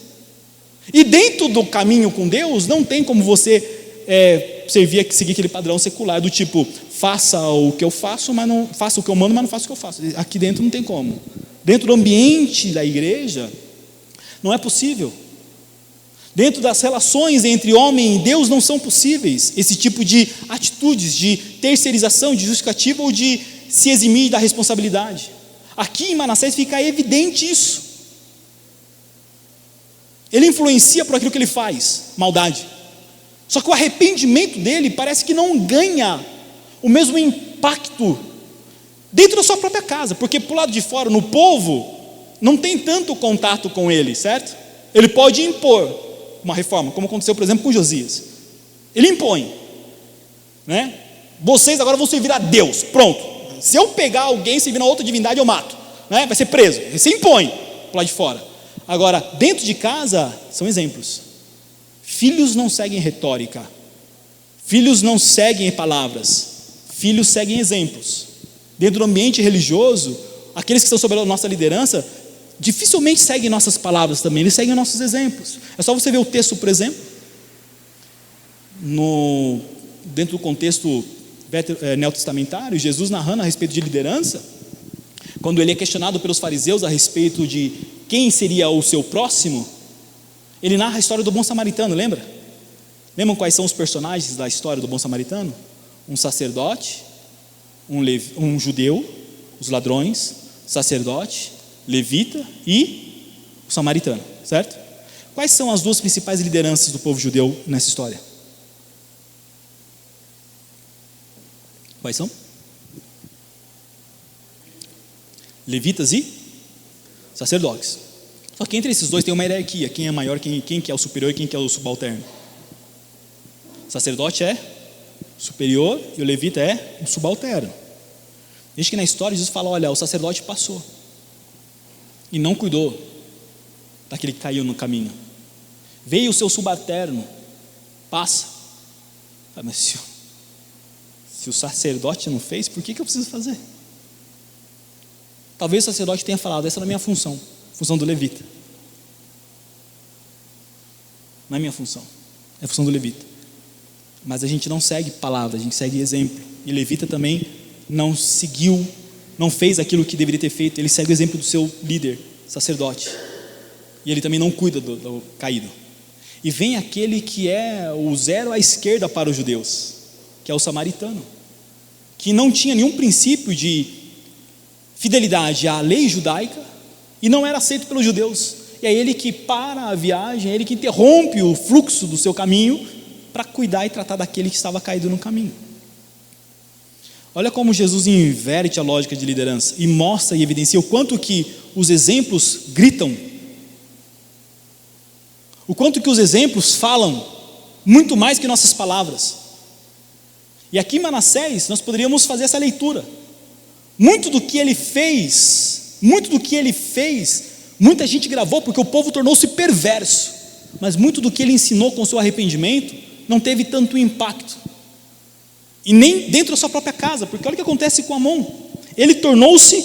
E dentro do caminho com Deus, não tem como você seguir aquele padrão secular, do tipo, faça o que eu faço, mas não faça o que eu mando, mas não faça o que eu faço. Aqui dentro não tem como. Dentro do ambiente da igreja, não é possível. Dentro das relações entre homem e Deus não são possíveis esse tipo de atitudes de terceirização, de justificativa ou de se eximir da responsabilidade. Aqui em Manassés fica evidente isso. Ele influencia por aquilo que ele faz, maldade. Só que o arrependimento dele parece que não ganha o mesmo impacto dentro da sua própria casa, porque por lado de fora, no povo, não tem tanto contato com ele, certo? Ele pode impor uma reforma, como aconteceu, por exemplo, com Josias. Ele impõe, né? Vocês agora vão servir a Deus, pronto. Se eu pegar alguém servindo a outra divindade, eu mato, né? Vai ser preso. Você impõe por lá de fora. Agora, dentro de casa, são exemplos. Filhos não seguem retórica, filhos não seguem palavras, filhos seguem exemplos. Dentro do ambiente religioso, aqueles que estão sob a nossa liderança dificilmente seguem nossas palavras também, eles seguem nossos exemplos. É só você ver o texto, por exemplo, dentro do contexto neotestamentário, Jesus narrando a respeito de liderança, quando ele é questionado pelos fariseus a respeito de quem seria o seu próximo, ele narra a história do bom samaritano, lembra? Lembram quais são os personagens da história do bom samaritano? Um sacerdote, um judeu, os ladrões, sacerdote, levita e o samaritano, certo? Quais são as duas principais lideranças do povo judeu nessa história? Quais são? Levitas e sacerdotes. Só que entre esses dois tem uma hierarquia, quem é maior, quem que é o superior e quem que é o subalterno. O sacerdote é superior e o levita é o subalterno. Desde que na história Jesus fala, olha, o sacerdote passou e não cuidou daquele que caiu no caminho. Veio o seu subalterno, passa. Mas se o sacerdote não fez, por que eu preciso fazer? Talvez o sacerdote tenha falado, essa não é a minha função, função do levita. Não é minha função, é a função do levita. Mas a gente não segue palavra, a gente segue exemplo. E levita também não seguiu, não fez aquilo que deveria ter feito, ele segue o exemplo do seu líder, sacerdote. E ele também não cuida do caído. E vem aquele que é o zero à esquerda para os judeus, que é o samaritano, que não tinha nenhum princípio de fidelidade à lei judaica e não era aceito pelos judeus. E é ele que para a viagem, é ele que interrompe o fluxo do seu caminho para cuidar e tratar daquele que estava caído no caminho. Olha como Jesus inverte a lógica de liderança e mostra e evidencia o quanto que os exemplos gritam, o quanto que os exemplos falam muito mais que nossas palavras. E aqui em Manassés nós poderíamos fazer essa leitura. Muito do que ele fez, muita gente gravou porque o povo tornou-se perverso, mas muito do que ele ensinou com o seu arrependimento não teve tanto impacto, e nem dentro da sua própria casa, porque olha o que acontece com Amon. Ele tornou-se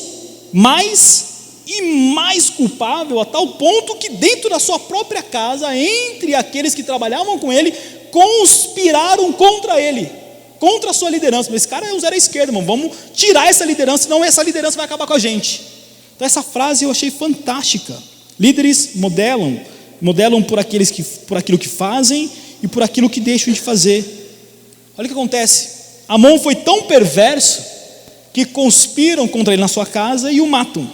mais e mais culpável, a tal ponto que dentro da sua própria casa, entre aqueles que trabalhavam com ele, conspiraram contra ele, contra a sua liderança. Mas esse cara é um zero à esquerda, irmão, vamos tirar essa liderança, senão essa liderança vai acabar com a gente. Então essa frase eu achei fantástica. Líderes modelam por aquilo que fazem e por aquilo que deixam de fazer. Olha o que acontece. Amon foi tão perverso que conspiram contra ele na sua casa e o matam.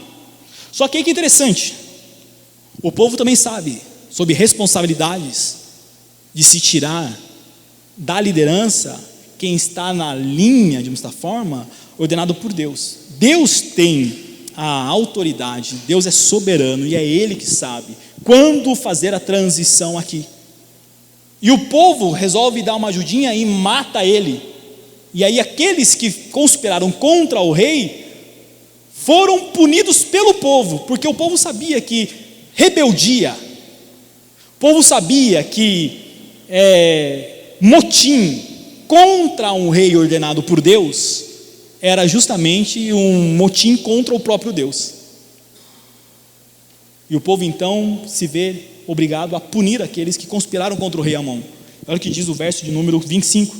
Só que aí que é interessante, o povo também sabe sobre responsabilidades de se tirar da liderança quem está na linha, de uma certa forma, ordenado por Deus. Deus tem a autoridade, Deus é soberano e é Ele que sabe quando fazer a transição aqui. E o povo resolve dar uma ajudinha e mata ele. E aí aqueles que conspiraram contra o rei foram punidos pelo povo, porque o povo sabia que rebeldia, o povo sabia que motim contra um rei ordenado por Deus era justamente um motim contra o próprio Deus. E o povo então se vê obrigado a punir aqueles que conspiraram contra o rei Amon. Olha o que diz o verso de número 25: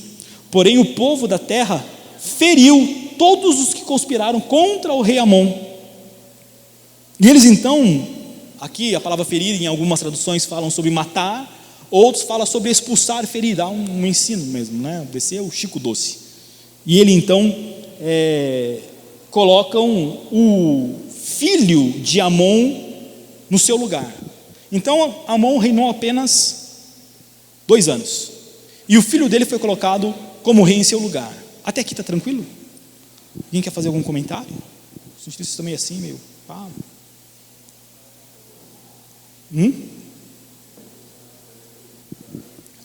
porém o povo da terra feriu todos os que conspiraram contra o rei Amon. E eles então, aqui a palavra ferir em algumas traduções falam sobre matar, outros falam sobre expulsar, ferir, dá um ensino mesmo, né? Descer o Chico Doce. E ele então colocam o filho de Amon no seu lugar. Então Amon reinou apenas 2 anos, e o filho dele foi colocado como rei em seu lugar. Até aqui está tranquilo? Alguém quer fazer algum comentário? O sentido isso também é assim, meio pá.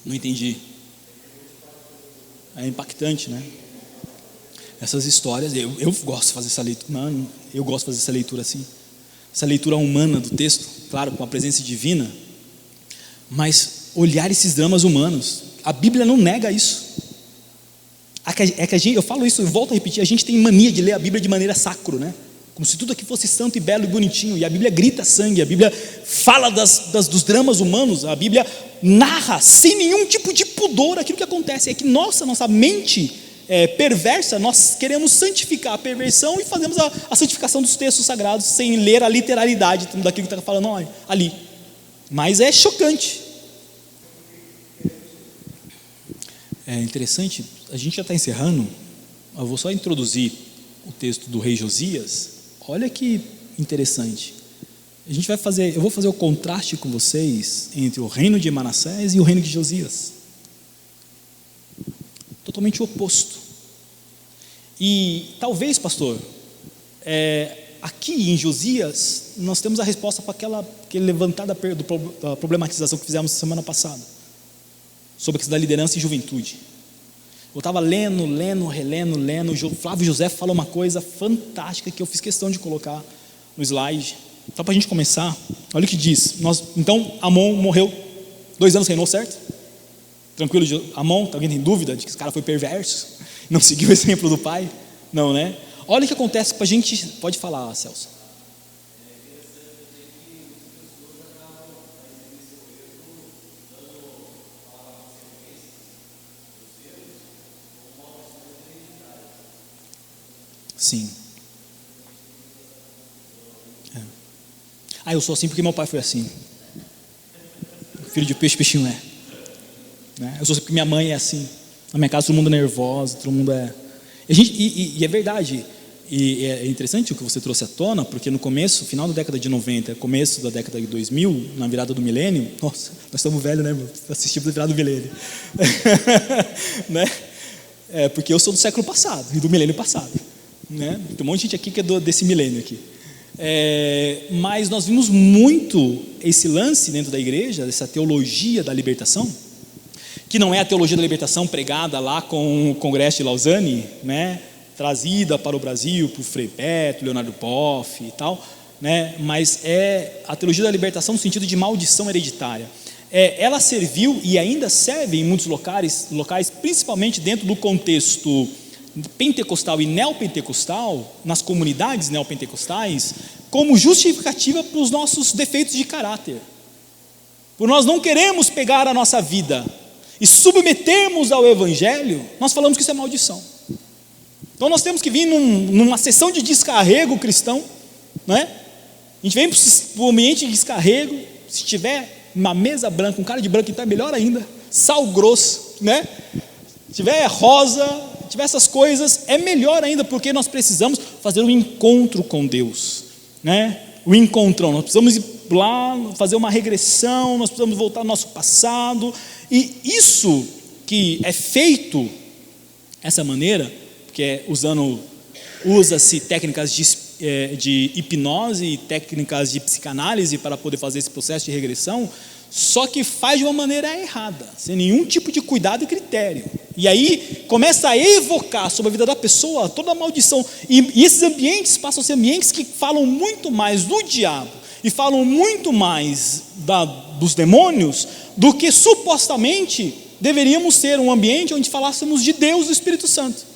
Não entendi. É impactante, né? Essas histórias, eu gosto de fazer essa leitura, mano, eu gosto de fazer essa leitura assim, essa leitura humana do texto, claro, com a presença divina, mas olhar esses dramas humanos. A Bíblia não nega isso. Eu falo isso, eu volto a repetir, a gente tem mania de ler a Bíblia de maneira sacro, né? Como se tudo aqui fosse santo e belo e bonitinho, e a Bíblia grita sangue, a Bíblia fala dos dramas humanos, a Bíblia narra sem nenhum tipo de pudor aquilo que acontece. É que nossa mente perversa, nós queremos santificar a perversão e fazemos a santificação dos textos sagrados sem ler a literalidade daquilo que está falando ali. Mas é chocante. É interessante, a gente já está encerrando, eu vou só introduzir o texto do rei Josias. Olha que interessante. Eu vou fazer o contraste com vocês entre o reino de Manassés e o reino de Josias. Totalmente o oposto. E talvez, pastor, aqui em Josias, nós temos a resposta para aquele levantada da problematização que fizemos semana passada, sobre a questão da liderança e juventude. Eu estava lendo, relendo, o Flávio José fala uma coisa fantástica que eu fiz questão de colocar no slide. Só para a gente começar, olha o que diz. Então, Amon morreu, 2 anos reinou, certo? Tranquilo, Amon, alguém tem dúvida de que esse cara foi perverso? Não seguiu o exemplo do pai? Não, né? Olha o que acontece para a gente, pode falar, Celso. Sim. Eu sou assim porque meu pai foi assim. Filho de peixe, peixinho é. Né? Eu sou assim porque minha mãe é assim. Na minha casa todo mundo é nervoso, todo mundo é. E é verdade. E é interessante o que você trouxe à tona, porque no começo, final da década de 90, começo da década de 2000, na virada do milênio, nossa, nós estamos velhos, né? Assistimos a virada do milênio. Né? Porque eu sou do século passado e do milênio passado. Né? Tem um monte de gente aqui que é desse milênio aqui. Mas nós vimos muito esse lance dentro da igreja, essa teologia da libertação, que não é a teologia da libertação pregada lá com o Congresso de Lausanne, né, trazida para o Brasil por Frei Beto, Leonardo Boff e tal, né, mas é a teologia da libertação no sentido de maldição hereditária. Ela serviu e ainda serve em muitos locais, principalmente dentro do contexto pentecostal e neopentecostal, nas comunidades neopentecostais, como justificativa para os nossos defeitos de caráter. Por nós não queremos pegar a nossa vida e submetermos ao Evangelho, nós falamos que isso é maldição. Então nós temos que vir numa sessão de descarrego cristão, né? A gente vem para o ambiente de descarrego, se tiver uma mesa branca, um cara de branco, então é melhor ainda, sal grosso, né? Se tiver rosa, se tiver essas coisas, é melhor ainda, porque nós precisamos fazer um encontro com Deus, né? O encontrão, nós precisamos ir lá, fazer uma regressão, nós precisamos voltar ao nosso passado, e isso que é feito dessa maneira, que usa-se técnicas de hipnose e técnicas de psicanálise para poder fazer esse processo de regressão, só que faz de uma maneira errada, sem nenhum tipo de cuidado e critério, e aí começa a evocar sobre a vida da pessoa toda a maldição, e esses ambientes passam a ser ambientes que falam muito mais do diabo, e falam muito mais dos demônios, do que supostamente deveríamos ser um ambiente onde falássemos de Deus e do Espírito Santo.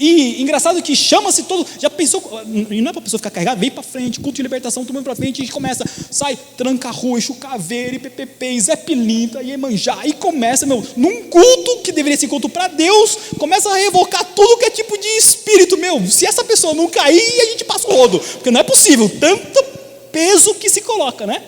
E engraçado que chama-se todo, já pensou, e não é para a pessoa ficar carregada, vem para frente, culto de libertação, tomando para frente, e a gente começa, sai Tranca-Rua, Chucaveira, IPPP, Zé Pilintra, Iemanjá, e começa, num culto que deveria ser culto para Deus, começa a revocar tudo que é tipo de espírito, se essa pessoa não cair, a gente passa o rodo, porque não é possível, tanto peso que se coloca, né?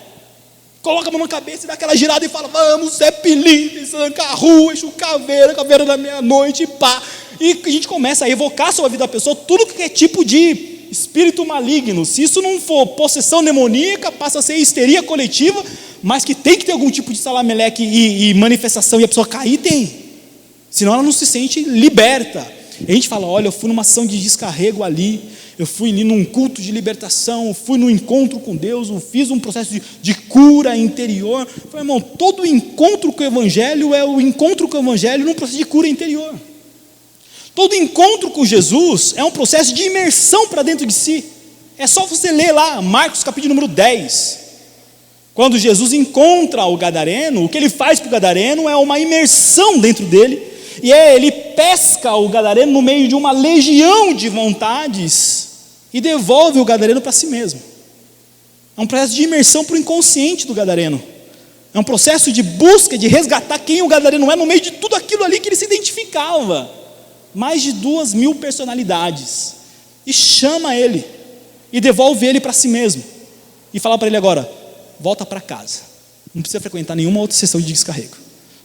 Coloca a mão na cabeça e dá aquela girada e fala, vamos, Zé Pilintra, Tranca-Rua, Chucaveira, Caveira da meia-noite, pá. E a gente começa a evocar sobre a vida da pessoa tudo que é tipo de espírito maligno. Se isso não for possessão demoníaca, passa a ser histeria coletiva, mas que tem que ter algum tipo de salameleque e manifestação, e a pessoa cair, tem. Senão ela não se sente liberta. E a gente fala, olha, eu fui numa ação de descarrego ali, eu fui ali num culto de libertação, eu fui num encontro com Deus, eu fiz um processo de cura interior. Eu falei, irmão, todo encontro com o Evangelho é o encontro com o Evangelho num processo de cura interior. Todo encontro com Jesus é um processo de imersão para dentro de si. É só você ler lá, Marcos capítulo número 10. Quando Jesus encontra o gadareno, o que ele faz para o gadareno é uma imersão dentro dele, e ele pesca o gadareno no meio de uma legião de vontades, e devolve o gadareno para si mesmo. É um processo de imersão para o inconsciente do gadareno. É um processo de busca, de resgatar quem o gadareno é, no meio de tudo aquilo ali que ele se identificava. Mais de 2.000 personalidades, e chama ele, e devolve ele para si mesmo, e fala para ele agora, volta para casa, não precisa frequentar nenhuma outra sessão de descarrego,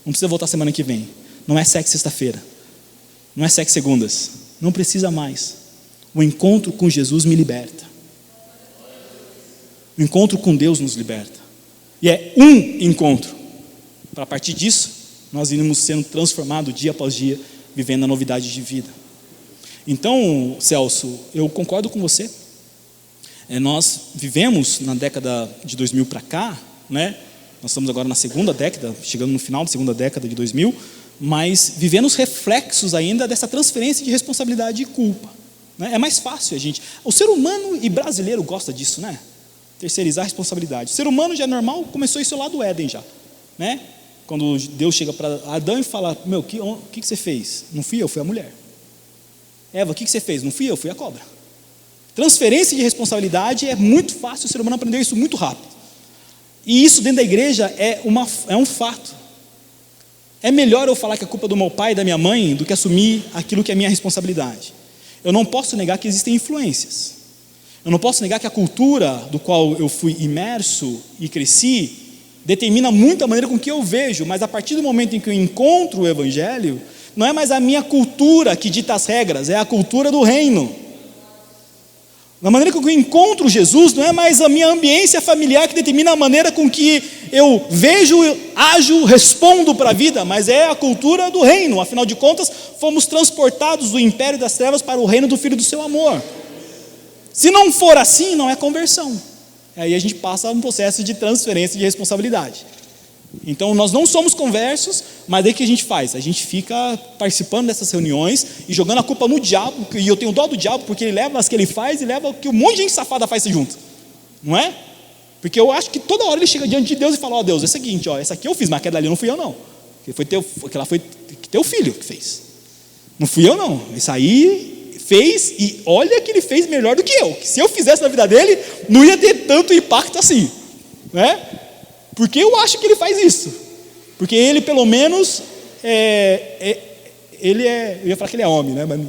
não precisa voltar semana que vem, não é sexo sexta-feira, não é sexo segundas, não precisa mais, o encontro com Jesus me liberta, o encontro com Deus nos liberta, e é um encontro, para a partir disso, nós iremos sendo transformados dia após dia, vivendo a novidade de vida. Então, Celso, eu concordo com você. Nós vivemos na década de 2000 para cá, né? Nós estamos agora na segunda década, chegando no final da segunda década de 2000, mas vivendo os reflexos ainda dessa transferência de responsabilidade e culpa, né? É mais fácil a gente. O ser humano e brasileiro gosta disso, né? Terceirizar a responsabilidade. O ser humano já é normal, começou isso lá do Éden já, né? Quando Deus chega para Adão e fala, o que você fez? Não fui eu, fui a mulher. Eva, o que você fez? Não fui eu, fui a cobra. Transferência de responsabilidade é muito fácil, o ser humano aprendeu isso muito rápido. E isso dentro da igreja é um fato. É melhor eu falar que a culpa é do meu pai e da minha mãe do que assumir aquilo que é minha responsabilidade. Eu não posso negar que existem influências. Eu não posso negar que a cultura do qual eu fui imerso e cresci determina muito a maneira com que eu vejo, mas a partir do momento em que eu encontro o Evangelho, não é mais a minha cultura que dita as regras, é a cultura do reino. Na maneira com que eu encontro Jesus, não é mais a minha ambiência familiar que determina a maneira com que eu vejo, ajo, respondo para a vida, mas é a cultura do reino. Afinal de contas, fomos transportados do império das trevas para o reino do Filho do seu amor. Se não for assim, não é conversão. Aí a gente passa um processo de transferência de responsabilidade. Então nós não somos conversos, mas aí o que a gente faz? A gente fica participando dessas reuniões e jogando a culpa no diabo, e eu tenho dó do diabo porque ele leva as que ele faz e leva o que um monte de gente safada faz junto, não é? Porque eu acho que toda hora ele chega diante de Deus e fala: ó Deus, é o seguinte, essa aqui eu fiz, mas aquela ali não fui eu não, aquela foi teu filho que fez, não fui eu não, isso aí fez, e olha que ele fez melhor do que eu, que se eu fizesse na vida dele, não ia ter tanto impacto assim, né? Porque eu acho que ele faz isso, porque ele pelo menos, eu ia falar que ele é homem, né? Mas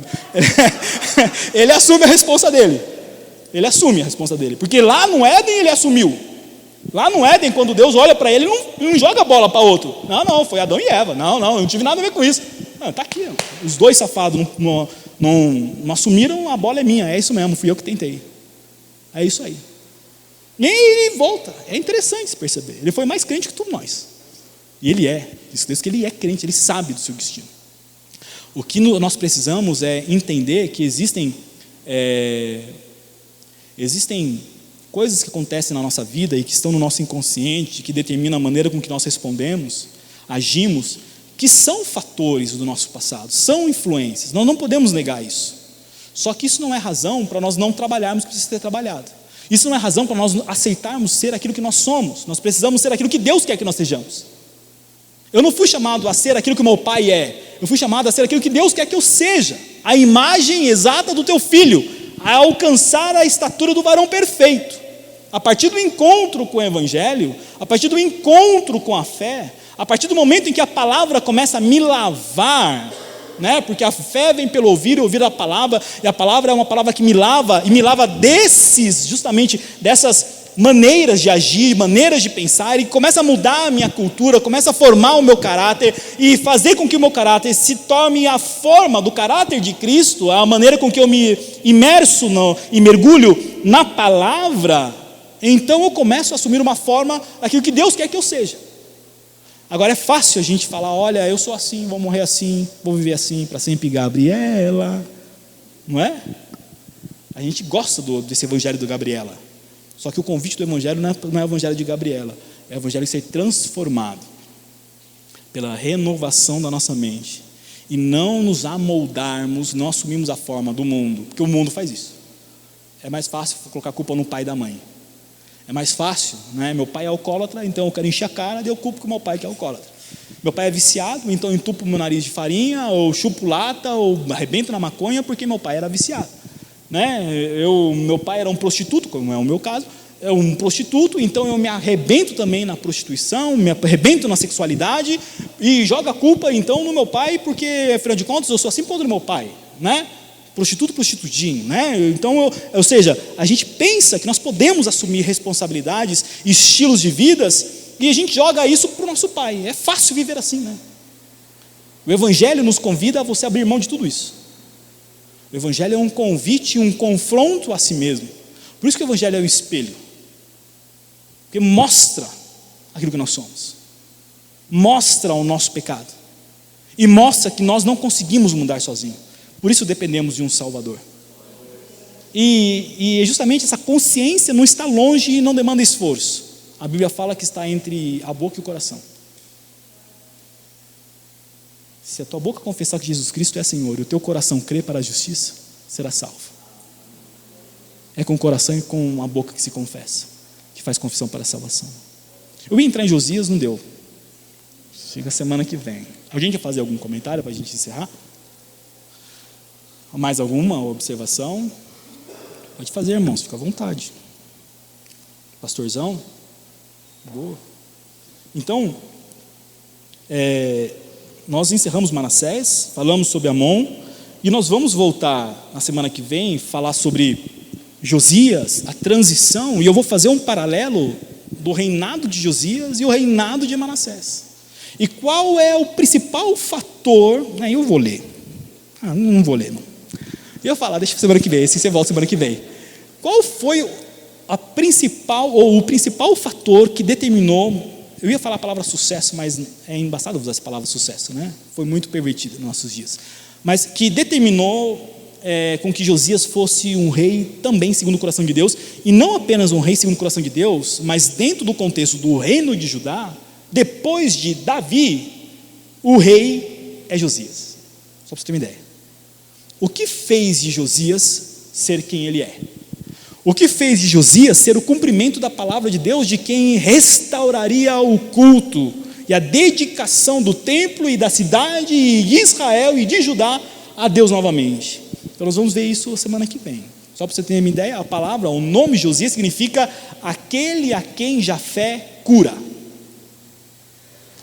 ele assume a responsa dele, porque lá no Éden ele assumiu, lá no Éden quando Deus olha para ele, não joga a bola para outro, não, foi Adão e Eva, não, eu não tive nada a ver com isso, está aqui, os dois safados não assumiram, a bola é minha, é isso mesmo, fui eu que tentei, é isso aí. E ele volta, é interessante se perceber, ele foi mais crente que todos nós, e ele isso diz que ele é crente, ele sabe do seu destino. O que nós precisamos é entender que existem coisas que acontecem na nossa vida e que estão no nosso inconsciente, que determinam a maneira com que nós respondemos, agimos, que são fatores do nosso passado, são influências, nós não podemos negar isso. Só que isso não é razão para nós não trabalharmos o que precisa ser trabalhado. Isso não é razão para nós aceitarmos ser aquilo que nós somos. Nós precisamos ser aquilo que Deus quer que nós sejamos. Eu não fui chamado a ser aquilo que meu pai é, eu fui chamado a ser aquilo que Deus quer que eu seja, a imagem exata do teu filho, a alcançar a estatura do varão perfeito. A partir do encontro com o Evangelho, a partir do encontro com a fé, a partir do momento em que a palavra começa a me lavar, né? Porque a fé vem pelo ouvir e ouvir a palavra, e a palavra é uma palavra que me lava, e me lava justamente dessas maneiras de agir, maneiras de pensar, e começa a mudar a minha cultura, começa a formar o meu caráter, e fazer com que o meu caráter se torne a forma do caráter de Cristo, a maneira com que eu me imerso e mergulho na palavra. Então eu começo a assumir uma forma, aquilo que Deus quer que eu seja. Agora é fácil a gente falar: olha, eu sou assim, vou morrer assim, vou viver assim, para sempre Gabriela, não é? A gente gosta desse evangelho do Gabriela, só que o convite do evangelho não é o evangelho de Gabriela, é o evangelho de ser transformado pela renovação da nossa mente, e não nos amoldarmos, não assumimos a forma do mundo, porque o mundo faz isso. É mais fácil colocar a culpa no pai e da mãe. É mais fácil, né? Meu pai é alcoólatra, então eu quero encher a cara, daí eu culpo com meu pai que é alcoólatra. Meu pai é viciado, então eu entupo meu nariz de farinha, ou chupo lata, ou arrebento na maconha, porque meu pai era viciado, né? Meu pai era um prostituto, como é o meu caso, é um prostituto, então eu me arrebento também na prostituição, me arrebento na sexualidade, e jogo a culpa então no meu pai, porque afinal de contas eu sou assim por conta do meu pai, né? Prostituto, prostitutinho, né? Então, ou seja, a gente pensa que nós podemos assumir responsabilidades, estilos de vidas, e a gente joga isso para o nosso pai. É fácil viver assim, né? O Evangelho nos convida a você abrir mão de tudo isso. O Evangelho é um convite, um confronto a si mesmo. Por isso que o Evangelho é um espelho, porque mostra aquilo que nós somos, mostra o nosso pecado, e mostra que nós não conseguimos mudar sozinhos. Por isso dependemos de um Salvador. E justamente essa consciência não está longe e não demanda esforço. A Bíblia fala que está entre a boca e o coração. Se a tua boca confessar que Jesus Cristo é Senhor e o teu coração crer para a justiça, será salvo. É com o coração e com a boca que se confessa, que faz confissão para a salvação. Eu ia entrar em Josias, não deu. Chega semana que vem. Alguém quer fazer algum comentário para a gente encerrar? Mais alguma observação? Pode fazer, irmãos, fica à vontade. Pastorzão? Boa. Então, nós encerramos Manassés, falamos sobre Amon, e nós vamos voltar na semana que vem, falar sobre Josias, a transição, e eu vou fazer um paralelo do reinado de Josias e o reinado de Manassés. E qual é o principal fator? Aí eu vou ler. Não vou ler, não. Eu ia falar, deixa semana que vem, se você volta semana que vem. Qual foi o principal fator que determinou? Eu ia falar a palavra sucesso, mas é embaçado usar essa palavra sucesso, né? Foi muito pervertida nos nossos dias. Mas que determinou com que Josias fosse um rei também segundo o coração de Deus, e não apenas um rei segundo o coração de Deus, mas dentro do contexto do reino de Judá, depois de Davi, o rei é Josias. Só para você ter uma ideia. O que fez de Josias ser quem ele é? O que fez de Josias ser o cumprimento da palavra de Deus, de quem restauraria o culto e a dedicação do templo e da cidade e de Israel e de Judá a Deus novamente? Então nós vamos ver isso semana que vem. Só para você ter uma ideia, a palavra, o nome Josias significa aquele a quem Jafé cura.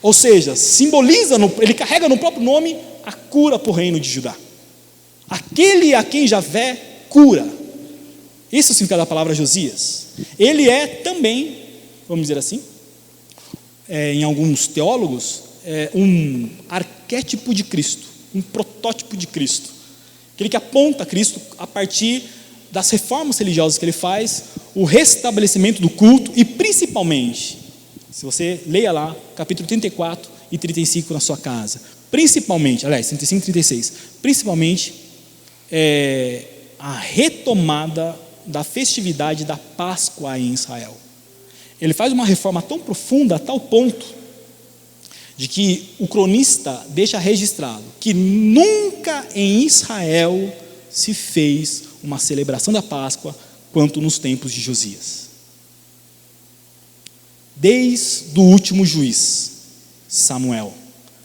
Ou seja, simboliza, ele carrega no próprio nome a cura para o reino de Judá. Aquele a quem Jafé cura. Esse é o significado da palavra Josias. Ele é também, vamos dizer assim, em alguns teólogos, um arquétipo de Cristo, um protótipo de Cristo. Aquele que aponta a Cristo a partir das reformas religiosas que ele faz, o restabelecimento do culto e principalmente, se você leia lá, capítulo 34 e 35 na sua casa, principalmente, aliás, 35 e 36, principalmente a retomada da festividade da Páscoa em Israel. Ele faz uma reforma tão profunda, a tal ponto, de que o cronista deixa registrado que nunca em Israel se fez uma celebração da Páscoa quanto nos tempos de Josias. Desde o último juiz, Samuel,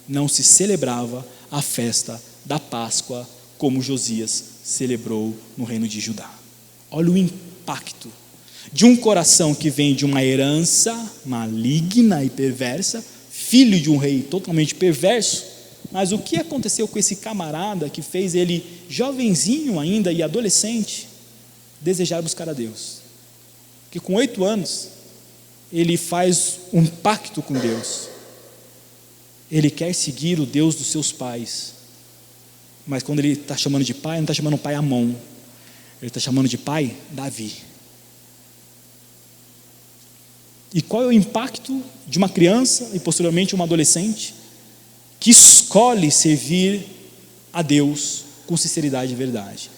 não se celebrava a festa da Páscoa como Josias celebrou no reino de Judá. Olha o impacto de um coração que vem de uma herança maligna e perversa, filho de um rei totalmente perverso. Mas o que aconteceu com esse camarada que fez ele, jovenzinho ainda e adolescente, desejar buscar a Deus? Que com 8 anos, ele faz um pacto com Deus. Ele quer seguir o Deus dos seus pais. Mas quando ele está chamando de pai, não está chamando o pai Amon. Ele está chamando de pai Davi. E qual é o impacto de uma criança e posteriormente uma adolescente que escolhe servir a Deus com sinceridade e verdade?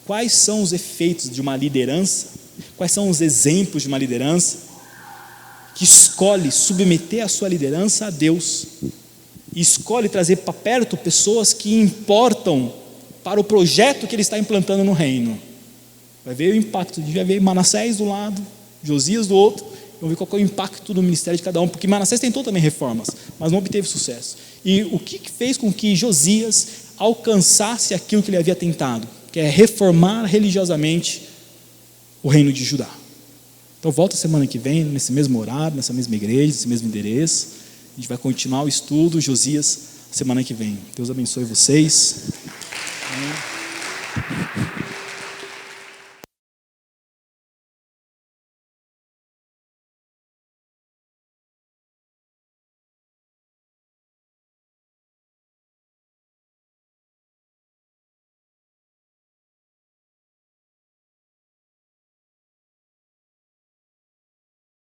Quais são os efeitos de uma liderança? Quais são os exemplos de uma liderança que escolhe submeter a sua liderança a Deus e escolhe trazer para perto pessoas que importam para o projeto que ele está implantando no reino? Vai ver o impacto, vai ver Manassés do lado, Josias do outro. Vamos ver qual é o impacto do ministério de cada um, porque Manassés tentou também reformas, mas não obteve sucesso. E o que fez com que Josias alcançasse aquilo que ele havia tentado, que é reformar religiosamente o reino de Judá? Então volta semana que vem, nesse mesmo horário, nessa mesma igreja, nesse mesmo endereço. A gente vai continuar o estudo Josias semana que vem. Deus abençoe vocês.